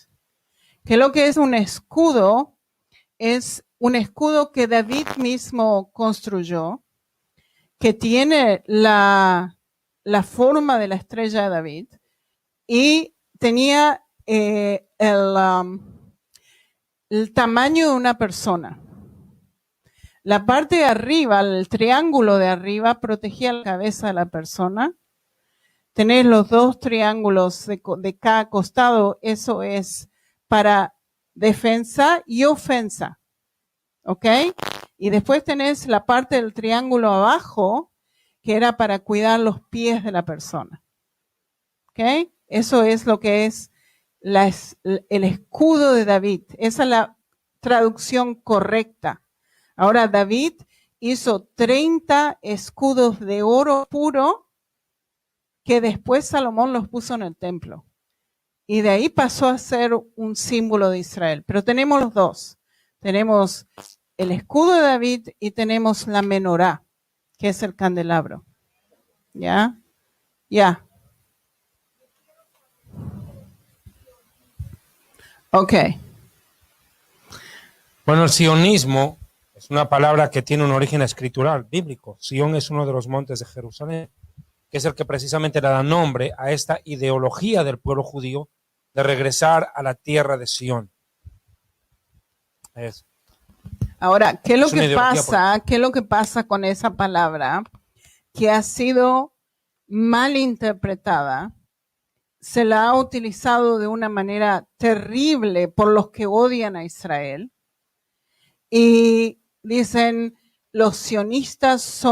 ¿Qué es lo que es un escudo? Es un escudo que David mismo construyó, que tiene la forma de la estrella de David, y tenía el tamaño de una persona. La parte de arriba, el triángulo de arriba, protegía la cabeza de la persona. Tenés los dos triángulos de cada costado, eso es para defensa y ofensa. ¿Ok? Y después tenés la parte del triángulo abajo, que era para cuidar los pies de la persona. ¿Ok? Eso es lo que es el escudo de David. Esa es la traducción correcta. Ahora, David hizo 30 escudos de oro puro, que después Salomón los puso en el templo. Y de ahí pasó a ser un símbolo de Israel. Pero tenemos los dos. Tenemos el escudo de David y tenemos la menorá, que es el candelabro. ¿Ya? Ya. Ok. Bueno, el sionismo es una palabra que tiene un origen escritural, bíblico. Sion es uno de los montes de Jerusalén, que es el que precisamente le da nombre a esta ideología del pueblo judío de regresar a la tierra de Sion. Eso. Ahora, ¿qué es lo Es una que ideología pasa? ¿Qué es lo que pasa con esa palabra que ha sido mal interpretada? Se la ha utilizado de una manera terrible por los que odian a Israel y dicen los sionistas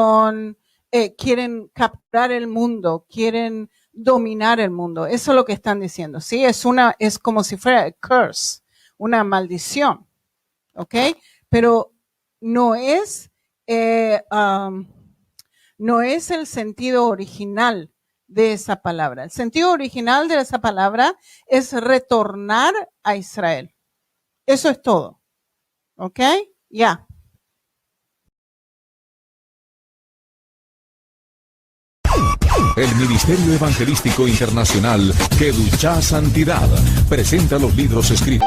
quieren capturar el mundo, quieren dominar el mundo. Eso es lo que están diciendo, ¿sí? Es como si fuera a curse, una maldición, ¿ok? Pero no es el sentido original de esa palabra. El sentido original de esa palabra es retornar a Israel. Eso es todo. ¿Ok? Ya. El Ministerio Evangelístico Internacional Que Lucha Santidad presenta los libros escritos